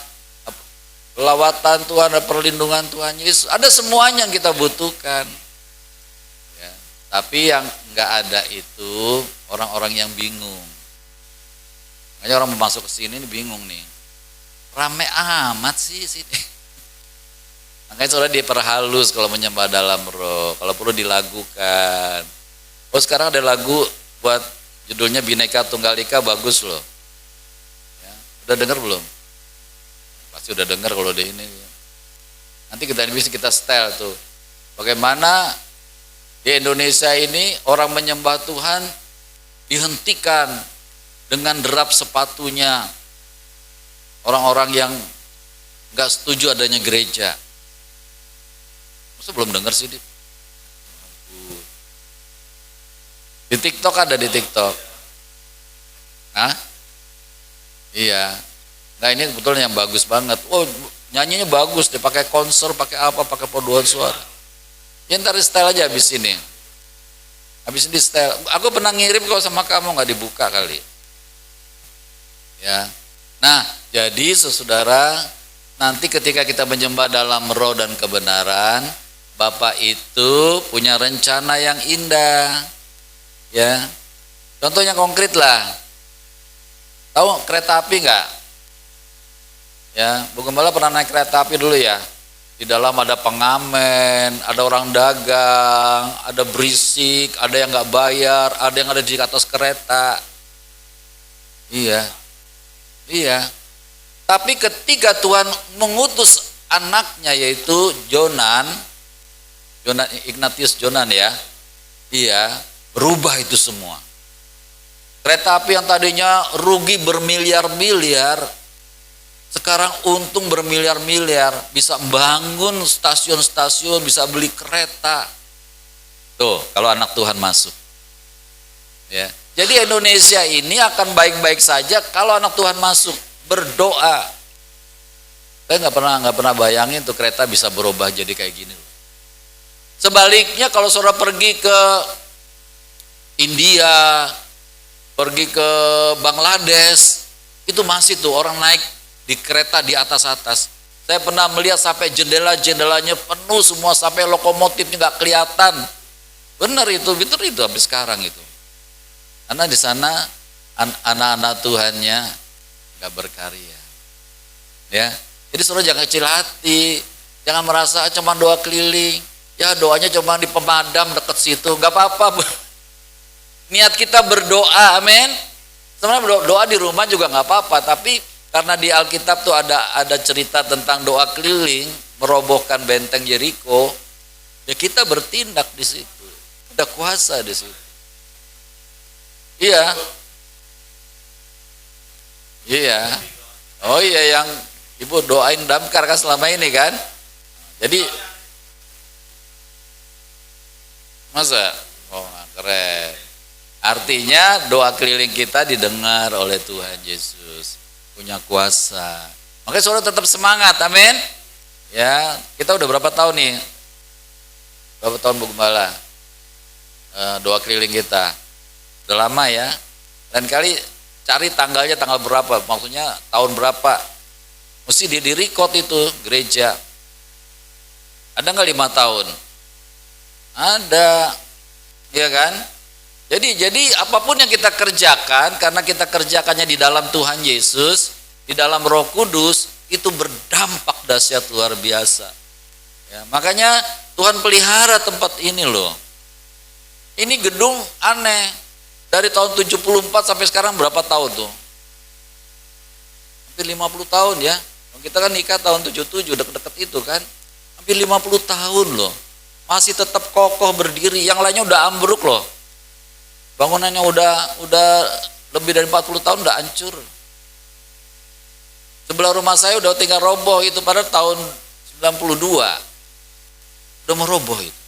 lawatan Tuhan, ada perlindungan Tuhan Yesus, ada semuanya yang kita butuhkan. Ya, tapi yang nggak ada itu orang-orang yang bingung. Makanya orang mau masuk ke sini bingung nih, rame amat sih sini. Makanya saudara diperhalus kalau menyembah dalam roh, kalau perlu dilagukan. Oh sekarang ada lagu buat judulnya Bhinneka Tunggal Ika, bagus loh. Udah dengar belum? Pasti udah dengar kalau udah ini. Nanti kita bisa kita setel tuh. Bagaimana di Indonesia ini orang menyembah Tuhan dihentikan dengan derap sepatunya orang-orang yang nggak setuju adanya gereja. Masa belum dengar sih di TikTok ada di TikTok. Hah? Iya. Nah ini sebetulnya yang bagus banget. Oh nyanyinya bagus, dia pakai konser, pakai apa, pakai paduan suara. Ya ntar di style aja habis ini. Habis ini di style. Aku pernah ngirim kalau sama kamu nggak dibuka kali. Ya. Nah jadi saudara, nanti ketika kita menyembah dalam roh dan kebenaran, Bapak itu punya rencana yang indah. Ya. Contohnya konkret lah. Tahu kereta api enggak? Ya, Bu Gembala pernah naik kereta api dulu ya. Di dalam ada pengamen, ada orang dagang, ada berisik, ada yang enggak bayar, ada yang ada di atas kereta. Iya. Iya. Tapi ketika Tuhan mengutus anaknya yaitu Jonan Ignatius Jonan ya. Iya, berubah itu semua. Kereta api yang tadinya rugi bermiliar-miliar, sekarang untung bermiliar-miliar, bisa bangun stasiun-stasiun, bisa beli kereta. Tuh, kalau anak Tuhan masuk. Ya. Jadi Indonesia ini akan baik-baik saja kalau anak Tuhan masuk, berdoa. Saya nggak pernah bayangin tuh kereta bisa berubah jadi kayak gini. Sebaliknya kalau saudara pergi ke India, pergi ke Bangladesh, itu masih tuh orang naik di kereta di atas-atas. Saya pernah melihat sampai jendela-jendelanya penuh semua, sampai lokomotifnya nggak kelihatan. Benar itu habis sekarang itu. Karena di sana anak-anak Tuhannya nggak berkarya. Ya, jadi saudara jangan kecil hati, jangan merasa cuma doa keliling. Ya doanya cuma di pemadam dekat situ, nggak apa-apa. Niat kita berdoa, amin. Sebenarnya doa di rumah juga nggak apa-apa, tapi karena di Alkitab tuh ada cerita tentang doa keliling merobohkan benteng Yeriko, ya kita bertindak di situ. Ada kuasa di situ. Iya. Iya. Oh iya, yang Ibu doain Damkar kan selama ini kan. Jadi masa? Oh keren. Artinya doa keliling kita didengar oleh Tuhan Yesus, punya kuasa. Makanya saudara tetap semangat, amin. Ya, kita udah berapa tahun nih? Berapa tahun Bu Gembala? Doa keliling kita Udah lama ya. Lain kali cari tanggalnya tanggal berapa, maksudnya tahun berapa. Mesti di-record itu gereja. Ada nggak 5 tahun? Ada, ya kan? Jadi apapun yang kita kerjakan, karena kita kerjakannya di dalam Tuhan Yesus, di dalam Roh Kudus, itu berdampak dahsyat luar biasa. Ya, makanya Tuhan pelihara tempat ini loh. Ini gedung aneh. Dari tahun 74 sampai sekarang berapa tahun tuh? Hampir 50 tahun ya. Kita kan nikah tahun 77, deket-deket itu kan. Hampir 50 tahun loh. Masih tetap kokoh berdiri. Yang lainnya udah ambruk loh. Bangunannya udah lebih dari 40 tahun udah hancur. Sebelah rumah saya udah tinggal roboh itu pada tahun 92. Udah mau roboh itu.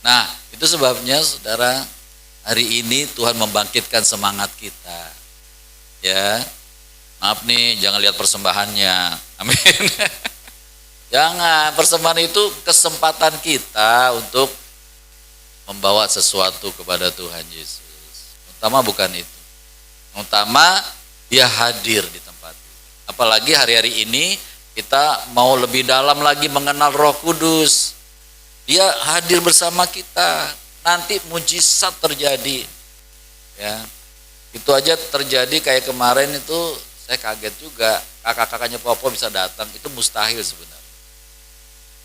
Nah, itu sebabnya saudara, hari ini Tuhan membangkitkan semangat kita. Ya. Maaf nih, jangan lihat persembahannya. Amin. Jangan, persembahan itu kesempatan kita untuk membawa sesuatu kepada Tuhan Yesus. Utama bukan itu. Utama dia hadir di tempat itu. Apalagi hari-hari ini kita mau lebih dalam lagi mengenal Roh Kudus. Dia hadir bersama kita. Nanti mujizat terjadi. Ya. Itu aja terjadi kayak kemarin itu saya kaget juga. Kakak-kakaknya Popo bisa datang, itu mustahil sebenarnya.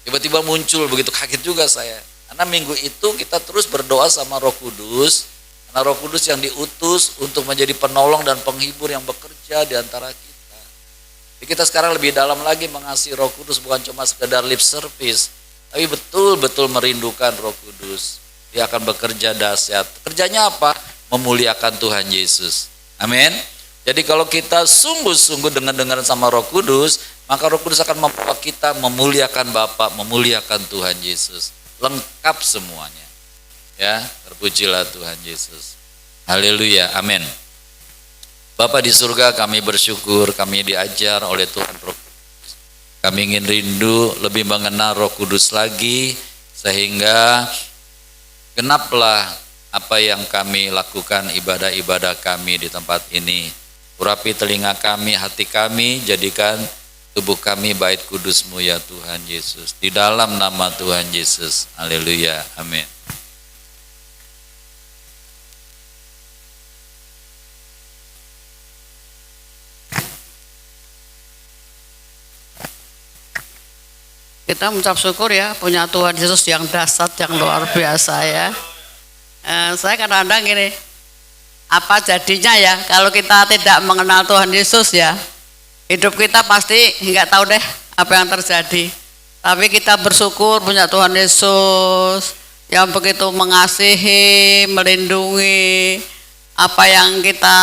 Tiba-tiba muncul begitu, kaget juga saya. Karena minggu itu kita terus berdoa sama Roh Kudus. Karena Roh Kudus yang diutus untuk menjadi penolong dan penghibur yang bekerja di antara kita. Jadi kita sekarang lebih dalam lagi mengasihi Roh Kudus, bukan cuma sekedar lip service, tapi betul-betul merindukan Roh Kudus. Dia akan bekerja dahsyat. Kerjanya apa? Memuliakan Tuhan Yesus. Amin. Jadi kalau kita sungguh-sungguh dengar sama Roh Kudus, maka Roh Kudus akan membawa kita memuliakan Bapa, memuliakan Tuhan Yesus. Lengkap semuanya. Ya, terpujilah Tuhan Yesus. Haleluya, amin. Bapa di surga, kami bersyukur, kami diajar oleh Tuhan Roh Kudus. Kami ingin rindu lebih mengenal Roh Kudus lagi, sehingga genaplah apa yang kami lakukan, ibadah-ibadah kami di tempat ini. Urapi telinga kami, hati kami, jadikan tubuh kami bait kudus-Mu ya Tuhan Yesus. Di dalam nama Tuhan Yesus. Haleluya. Amin.
Kita mengucap syukur ya, punya Tuhan Yesus yang dahsyat, yang luar biasa ya. Saya kadang-kadang gini, apa jadinya ya kalau kita tidak mengenal Tuhan Yesus ya, hidup kita pasti nggak tahu deh apa yang terjadi. Tapi kita bersyukur punya Tuhan Yesus yang begitu mengasihi, melindungi. Apa yang kita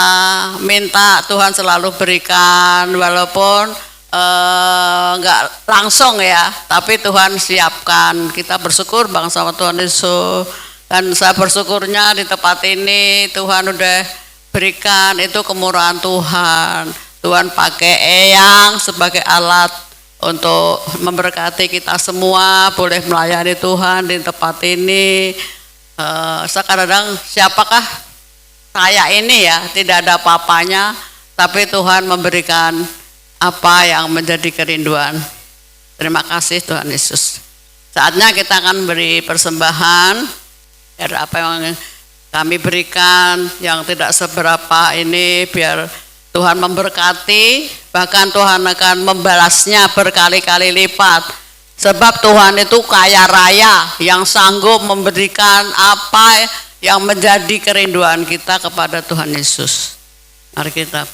minta Tuhan selalu berikan, walaupun nggak langsung ya, tapi Tuhan siapkan. Kita bersyukur bang sama Tuhan Yesus. Dan saya bersyukurnya di tempat ini Tuhan udah berikan itu kemurahan Tuhan. Tuhan pakai Eyang sebagai alat untuk memberkati kita semua, boleh melayani Tuhan di tempat ini. Sekarang siapakah saya ini ya, tidak ada apa-apanya, tapi Tuhan memberikan apa yang menjadi kerinduan. Terima kasih Tuhan Yesus. Saatnya kita akan beri persembahan. Biar apa yang kami berikan yang tidak seberapa ini, biar Tuhan memberkati, bahkan Tuhan akan membalasnya berkali-kali lipat. Sebab Tuhan itu kaya raya yang sanggup memberikan apa yang menjadi kerinduan kita kepada Tuhan Yesus. Mari kita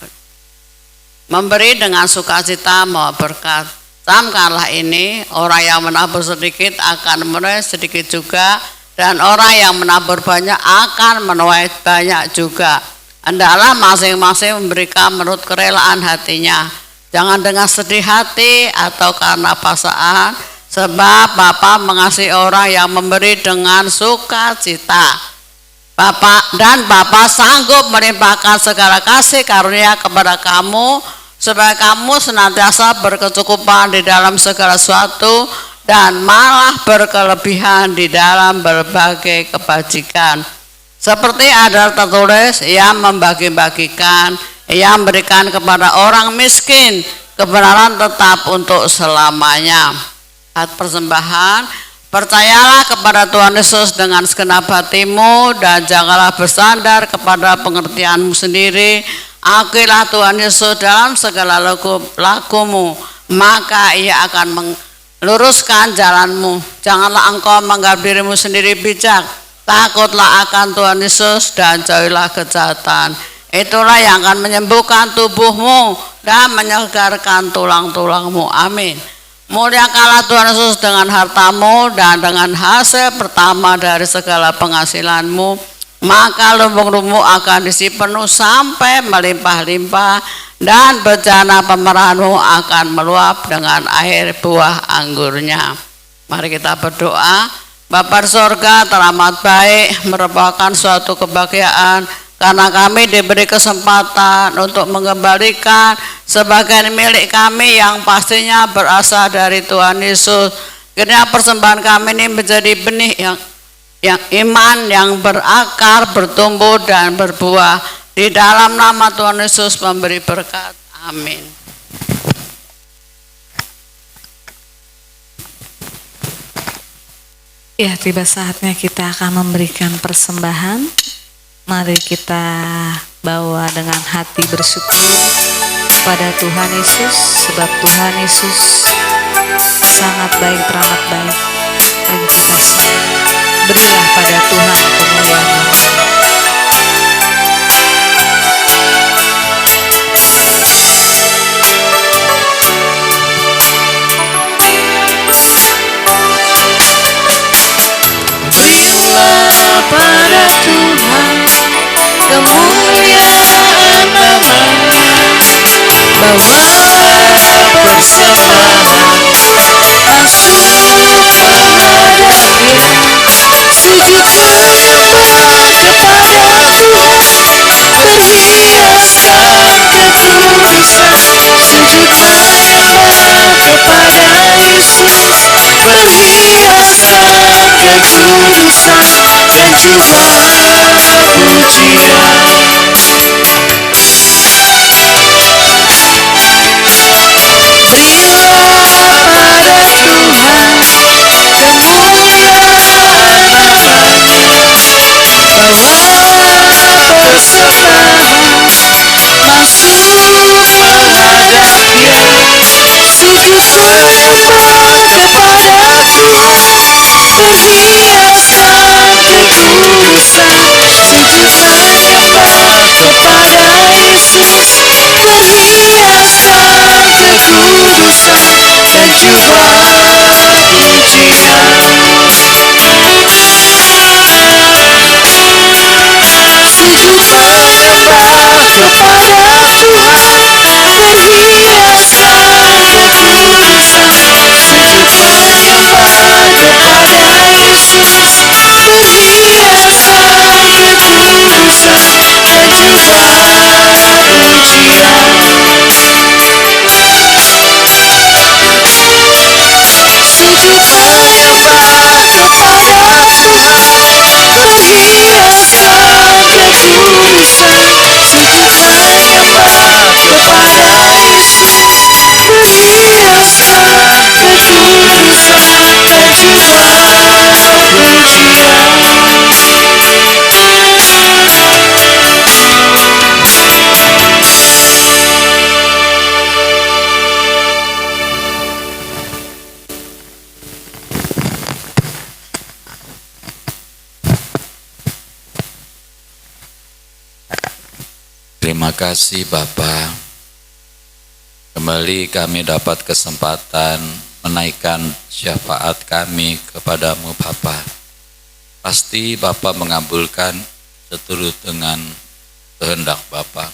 memberi dengan sukacita mau berkat. Camkanlah ini, orang yang menabur sedikit akan menuai sedikit juga, dan orang yang menabur banyak akan menuai banyak juga. Hendaklah masing-masing memberikan menurut kerelaan hatinya. Jangan dengan sedih hati atau karena paksaan, sebab Bapa mengasihi orang yang memberi dengan sukacita. Bapa sanggup melimpahkan segala kasih karunia kepada kamu, supaya kamu senantiasa berkecukupan di dalam segala sesuatu, dan malah berkelebihan di dalam berbagai kebajikan. Seperti ada tertulis, ia membagi-bagikan, ia memberikan kepada orang miskin, kebenaran tetap untuk selamanya. Saat persembahan, percayalah kepada Tuhan Yesus dengan segenap hatimu dan janganlah bersandar kepada pengertianmu sendiri. Akuilah Tuhan Yesus dalam segala lakumu, maka ia akan meluruskan jalanmu. Janganlah engkau menganggap dirimu sendiri bijak, takutlah akan Tuhan Yesus dan jauhilah kejahatan. Itulah yang akan menyembuhkan tubuhmu dan menyegarkan tulang-tulangmu. Amin. Muliakanlah Tuhan Yesus dengan hartamu dan dengan hasil pertama dari segala penghasilanmu, maka lumbung-lumbung akan diisi penuh sampai melimpah-limpah, dan bejana pemerahanmu akan meluap dengan air buah anggurnya. Mari kita berdoa. Bapa di sorga, teramat baik, merupakan suatu kebahagiaan karena kami diberi kesempatan untuk mengembalikan sebagian milik kami yang pastinya berasal dari Tuhan Yesus. Kiranya persembahan kami ini menjadi benih yang iman yang berakar, bertumbuh dan berbuah. Di dalam nama Tuhan Yesus memberi berkat. Amin.
Ya, tiba saatnya kita akan memberikan persembahan. Mari kita bawa dengan hati bersyukur kepada Tuhan Yesus, sebab Tuhan Yesus sangat baik, teramat baik bagi kita semua. Berilah pada Tuhan kemuliaan.
Berilah pada Tuhan kemuliaan namanya, bawalah persembahan masuk menghadap Dia, sujudlah nyembah kepada Tuhan, perhiasan kekudusan. Sujudlah nyembah kepada Yesus, perhiasan kekudusan dan jubah pujian. Berilah pada Tuhan kemuliaan namanya, bawalah persembahan masuk menghadap Dia, sujudlah nyembah kepada Tuhan, perhiasan kekudusan. Sujudlah nyembah kepada Yesus, perhiasan kekudusan dan jubah pujian. Sujudlah nyembah kepada Tuhan, perhiasan kekudusan. Sujudlah nyembah kepada Yesus, perhiasan kekudusan dan jubah pujian. Sujudlah nyembah kepada Tuhan, perhiasan kekudusan. Sujudlah nyembah kepada Yesus, perhiasan kekudusan dan jubah pujian.
Terima kasih Bapa. Kembali kami dapat kesempatan menaikkan syafaat kami kepadamu Bapa. Pasti Bapa mengabulkan seturut dengan kehendak Bapa.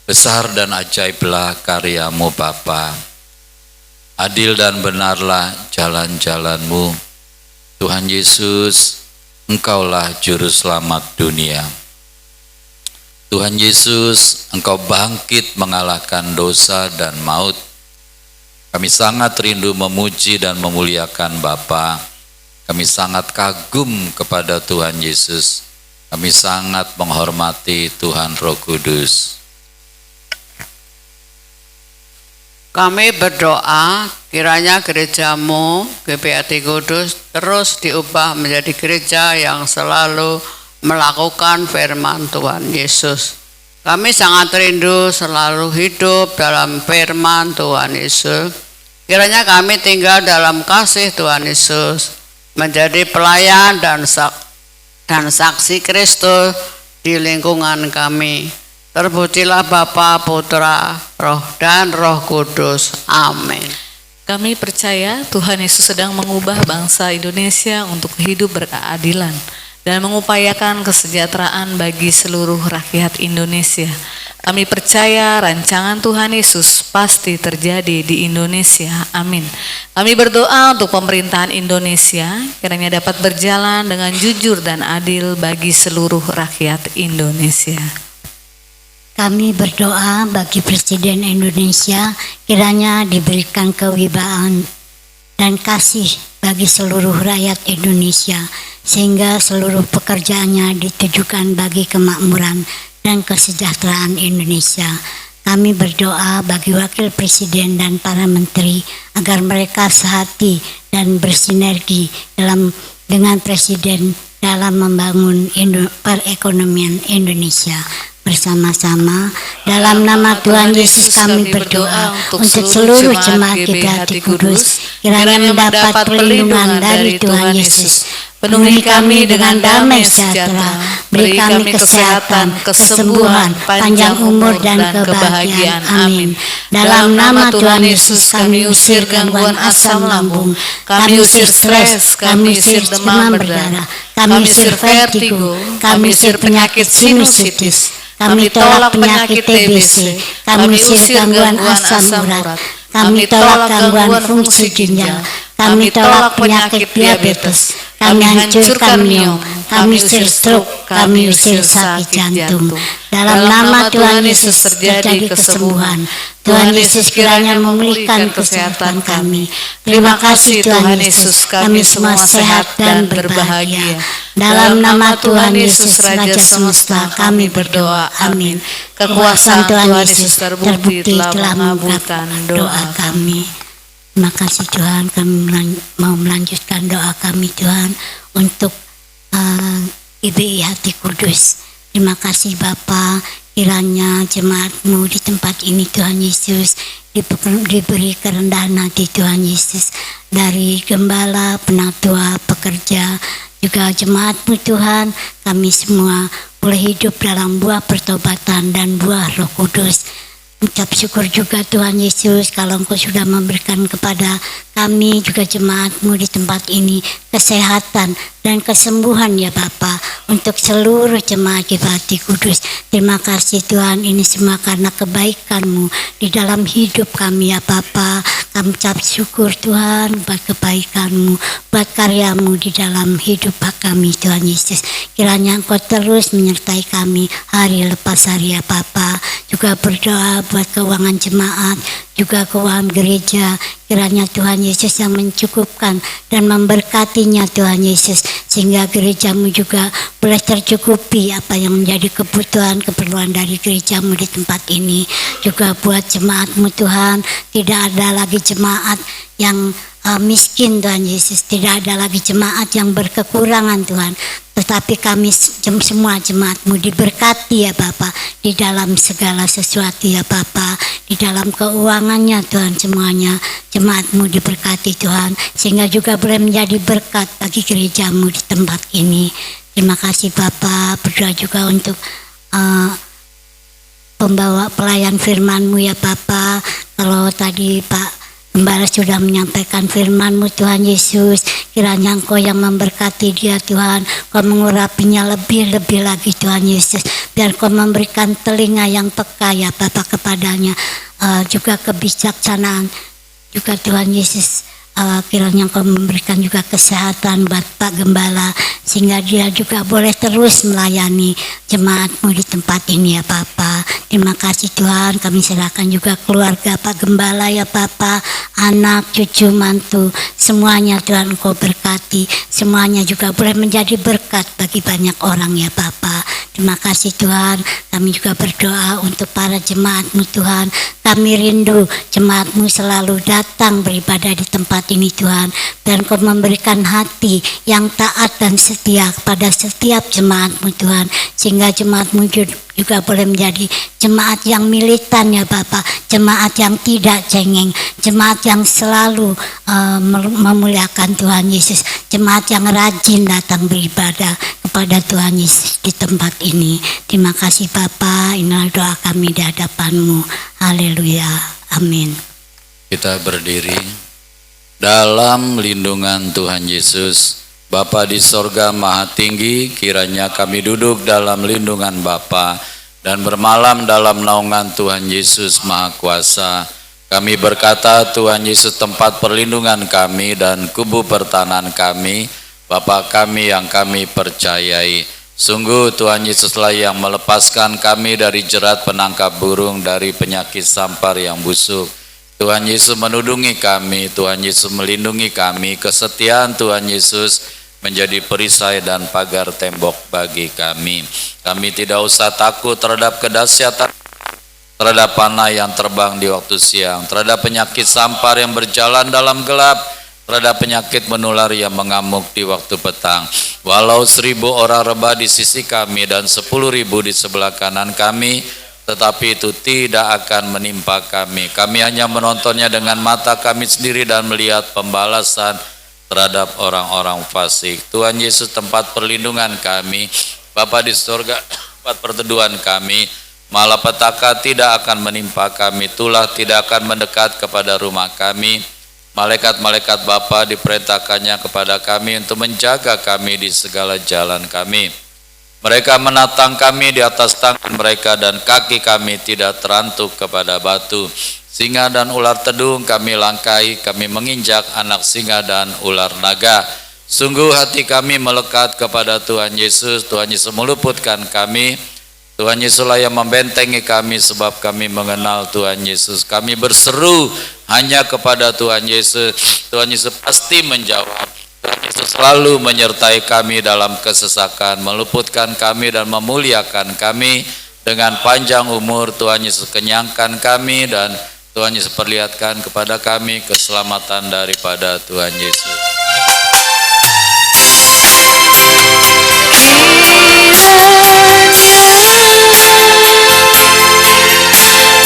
Besar dan ajaiblah karyamu Bapa. Adil dan benarlah jalan-jalanmu. Tuhan Yesus, Engkaulah juru selamat dunia. Tuhan Yesus, Engkau bangkit mengalahkan dosa dan maut. Kami sangat rindu memuji dan memuliakan Bapa. Kami sangat kagum kepada Tuhan Yesus. Kami sangat menghormati Tuhan Roh Kudus.
Kami berdoa kiranya gerejamu, GPAT Kudus, terus diubah menjadi gereja yang selalu melakukan firman Tuhan Yesus. Kami sangat rindu selalu hidup dalam firman Tuhan Yesus. Kiranya kami tinggal dalam kasih Tuhan Yesus, menjadi pelayan dan saksi Kristus di lingkungan kami. Terpujilah Bapa, Putra, Roh dan Roh Kudus. Amin.
Kami percaya Tuhan Yesus sedang mengubah bangsa Indonesia untuk hidup berkeadilan dan mengupayakan kesejahteraan bagi seluruh rakyat Indonesia. Kami percaya rancangan Tuhan Yesus pasti terjadi di Indonesia. Amin. Kami berdoa untuk pemerintahan Indonesia kiranya dapat berjalan dengan jujur dan adil bagi seluruh rakyat Indonesia.
Kami berdoa bagi Presiden Indonesia kiranya diberikan kewibawaan dan kasih bagi seluruh rakyat Indonesia sehingga seluruh pekerjaannya ditujukan bagi kemakmuran dan kesejahteraan Indonesia. Kami berdoa bagi Wakil Presiden dan para menteri agar mereka sehati dan bersinergi dengan Presiden dalam membangun perekonomian Indonesia. Bersama-sama dalam nama Tuhan Yesus kami berdoa untuk seluruh jemaat GPAT Kudus kiranya mendapat perlindungan dari Tuhan Yesus. Penuhi kami dengan damai sejahtera, beri kami kesehatan, kesembuhan, panjang umur dan kebahagiaan. Amin. Dalam nama Tuhan Yesus kami usir gangguan asam lambung, kami usir stres, kami usir demam berdarah, kami usir vertigo, kami usir penyakit sinusitis, kami tolak penyakit TBC, kami usir gangguan asam urat, kami tolak gangguan fungsi ginjal, kami tolak penyakit diabetes, kami hancurkan miom, kami usir stroke, kami usir sakit jantung. Dalam nama Tuhan Yesus terjadi kesembuhan. Tuhan Yesus kiranya memulihkan kesehatan kami. Terima kasih Tuhan Yesus, kami semua sehat dan berbahagia. Dalam nama Tuhan Yesus Raja Semesta kami berdoa. Amin. Kekuasaan Tuhan Yesus terbukti telah mengabulkan doa kami. Terima kasih Tuhan, kami mau melanjutkan doa kami Tuhan untuk GBI Hati Kudus. Terima kasih Bapa, kiranya jemaat-Mu di tempat ini Tuhan Yesus diberi kerendahan hati Tuhan Yesus, dari gembala, penatua, pekerja, juga jemaat-Mu Tuhan, kami semua boleh hidup dalam buah pertobatan dan buah Roh Kudus. Ucap syukur juga Tuhan Yesus kalau Engkau sudah memberikan kepada kami juga jemaat-Mu di tempat ini kesehatan dan kesembuhan ya Bapa, untuk seluruh jemaat GPAT Kudus. Terima kasih Tuhan, ini semua karena kebaikan-Mu di dalam hidup kami ya Bapa. Kami ucap syukur Tuhan buat kebaikan-Mu, buat karya-Mu di dalam hidup kami Tuhan Yesus. Kiranya Engkau terus menyertai kami hari lepas hari ya Bapa. Juga berdoa buat keuangan jemaat, juga keuangan gereja. Kiranya Tuhan Yesus yang mencukupkan dan memberkatinya Tuhan Yesus, sehingga gereja-Mu juga boleh tercukupi apa yang menjadi keperluan dari gereja-Mu di tempat ini. Juga buat jemaat-Mu Tuhan, tidak ada lagi jemaat yang miskin Tuhan Yesus, tidak ada lagi jemaat yang berkekurangan Tuhan, tetapi kami semua jemaat-Mu diberkati ya Bapa di dalam segala sesuatu ya Bapa, di dalam keuangannya Tuhan, semuanya jemaat-Mu diberkati Tuhan, sehingga juga boleh menjadi berkat bagi gereja-Mu di tempat ini. Terima kasih Bapa. Berdoa juga untuk pembawa pelayan firman-Mu ya Bapa. Kalau tadi Pak Gembala sudah menyampaikan firman-Mu Tuhan Yesus, kiranya Engkau yang memberkati dia Tuhan, Kau mengurapinya lebih-lebih lagi Tuhan Yesus, biar Kau memberikan telinga yang peka ya Bapa kepadanya, juga kebijaksanaan juga Tuhan Yesus, kiranya Engkau memberikan juga kesehatan buat Pak Gembala, sehingga dia juga boleh terus melayani jemaat-Mu di tempat ini ya Bapa. Terima kasih Tuhan, kami serahkan juga keluarga Pak Gembala ya Bapa, anak, cucu, mantu, semuanya Tuhan Engkau berkati, semuanya juga boleh menjadi berkat bagi banyak orang ya Bapa. Terima kasih Tuhan, kami juga berdoa untuk para jemaat-Mu Tuhan. Kami rindu jemaat-Mu selalu datang beribadah di tempat ini Tuhan, dan Kau memberikan hati yang taat dan setia kepada setiap jemaat-Mu Tuhan, sehingga jemaat-Mu juga boleh menjadi jemaat yang militan ya Bapak, jemaat yang tidak cengeng, jemaat yang selalu memuliakan Tuhan Yesus, jemaat yang rajin datang beribadah kepada Tuhan Yesus di tempat ini. Terima kasih Bapak, inilah doa kami di hadapan-Mu. Haleluya, amin.
Kita berdiri. Dalam lindungan Tuhan Yesus, Bapa di sorga maha tinggi, kiranya kami duduk dalam lindungan Bapa dan bermalam dalam naungan Tuhan Yesus maha kuasa. Kami berkata, Tuhan Yesus tempat perlindungan kami dan kubu pertahanan kami, Bapa kami yang kami percayai. Sungguh Tuhan Yesuslah yang melepaskan kami dari jerat penangkap burung, dari penyakit sampar yang busuk. Tuhan Yesus menudungi kami, Tuhan Yesus melindungi kami. Kesetiaan Tuhan Yesus menjadi perisai dan pagar tembok bagi kami. Kami tidak usah takut terhadap kedahsyatan, terhadap panah yang terbang di waktu siang, terhadap penyakit sampar yang berjalan dalam gelap, terhadap penyakit menular yang mengamuk di waktu petang. Walau 1000 orang rebah di sisi kami dan 10.000 di sebelah kanan kami, tetapi itu tidak akan menimpa kami. Kami hanya menontonnya dengan mata kami sendiri dan melihat pembalasan terhadap orang-orang fasik. Tuhan Yesus tempat perlindungan kami, Bapa di surga tempat perteduhan kami. Malapetaka tidak akan menimpa kami, tulah tidak akan mendekat kepada rumah kami. Malaikat-malaikat Bapa diperintahkannya kepada kami untuk menjaga kami di segala jalan kami. Mereka menatang kami di atas tangan mereka, dan kaki kami tidak terantuk kepada batu. Singa dan ular tedung kami langkahi, kami menginjak anak singa dan ular naga. Sungguh hati kami melekat kepada Tuhan Yesus. Tuhan Yesus meluputkan kami. Tuhan Yesuslah yang membentengi kami, sebab kami mengenal Tuhan Yesus. Kami berseru hanya kepada Tuhan Yesus. Tuhan Yesus pasti menjawab. Tuhan Yesus selalu menyertai kami dalam kesesakan, meluputkan kami dan memuliakan kami. Dengan panjang umur Tuhan Yesus kenyangkan kami, dan Tuhan Yesus perlihatkan kepada kami keselamatan daripada Tuhan Yesus.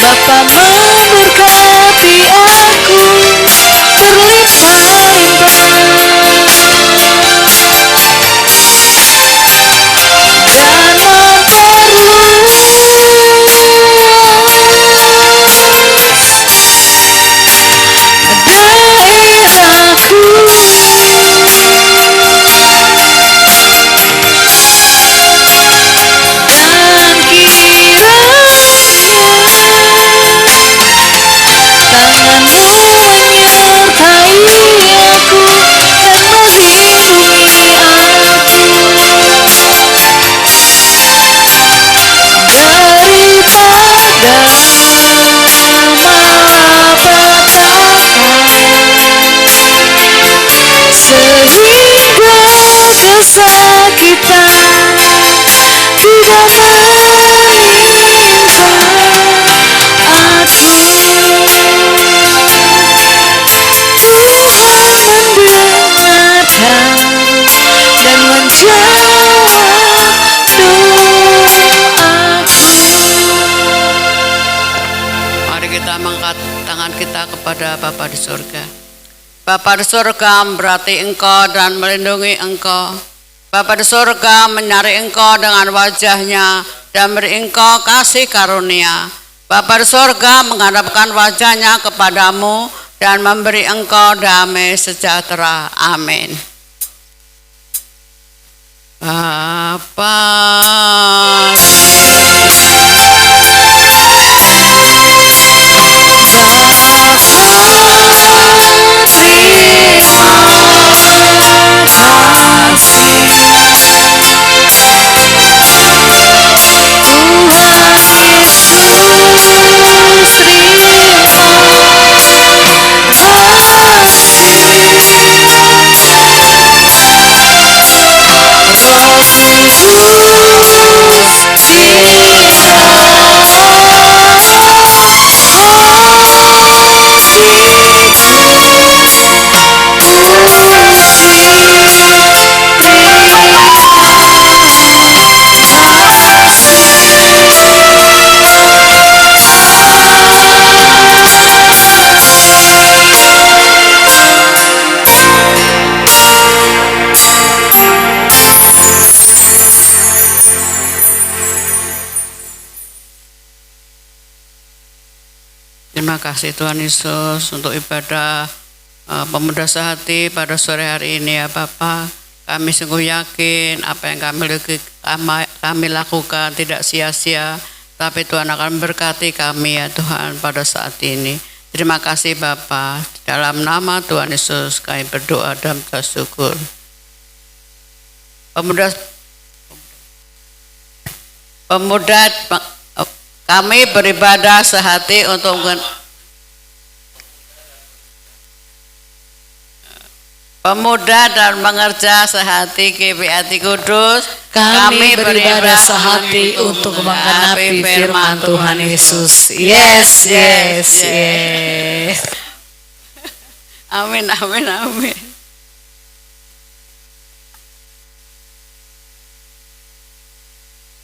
Bapa memberkati aku berlimpah-limpah, dan kesakitan tidak menimpa aku. Tuhan mendengarkan dan menjawab doaku.
Mari kita mengangkat tangan kita kepada Bapa di surga. Bapa di surga, berarti Engkau dan melindungi Engkau. Bapa di surga, mencari Engkau dengan wajahnya dan beri Engkau kasih karunia. Bapa di surga, menghadapkan wajahnya kepadamu dan memberi Engkau damai sejahtera. Amin. Bapa
Terima
Terima kasih Tuhan Yesus untuk ibadah pemuda sehati pada sore hari ini ya Bapa. Kami sungguh yakin apa yang kami lakukan tidak sia-sia, tapi Tuhan akan berkati kami ya Tuhan pada saat ini. Terima kasih Bapa. Dalam nama Tuhan Yesus kami berdoa dan bersyukur. Pemuda kami beribadah sehati untuk pemuda dan mengerja sehati GPI Kudus.
Kami beribadah sehati untuk menggenapi firman Tuhan Yesus. Yes, yes, yes.
Amin, amin, amin.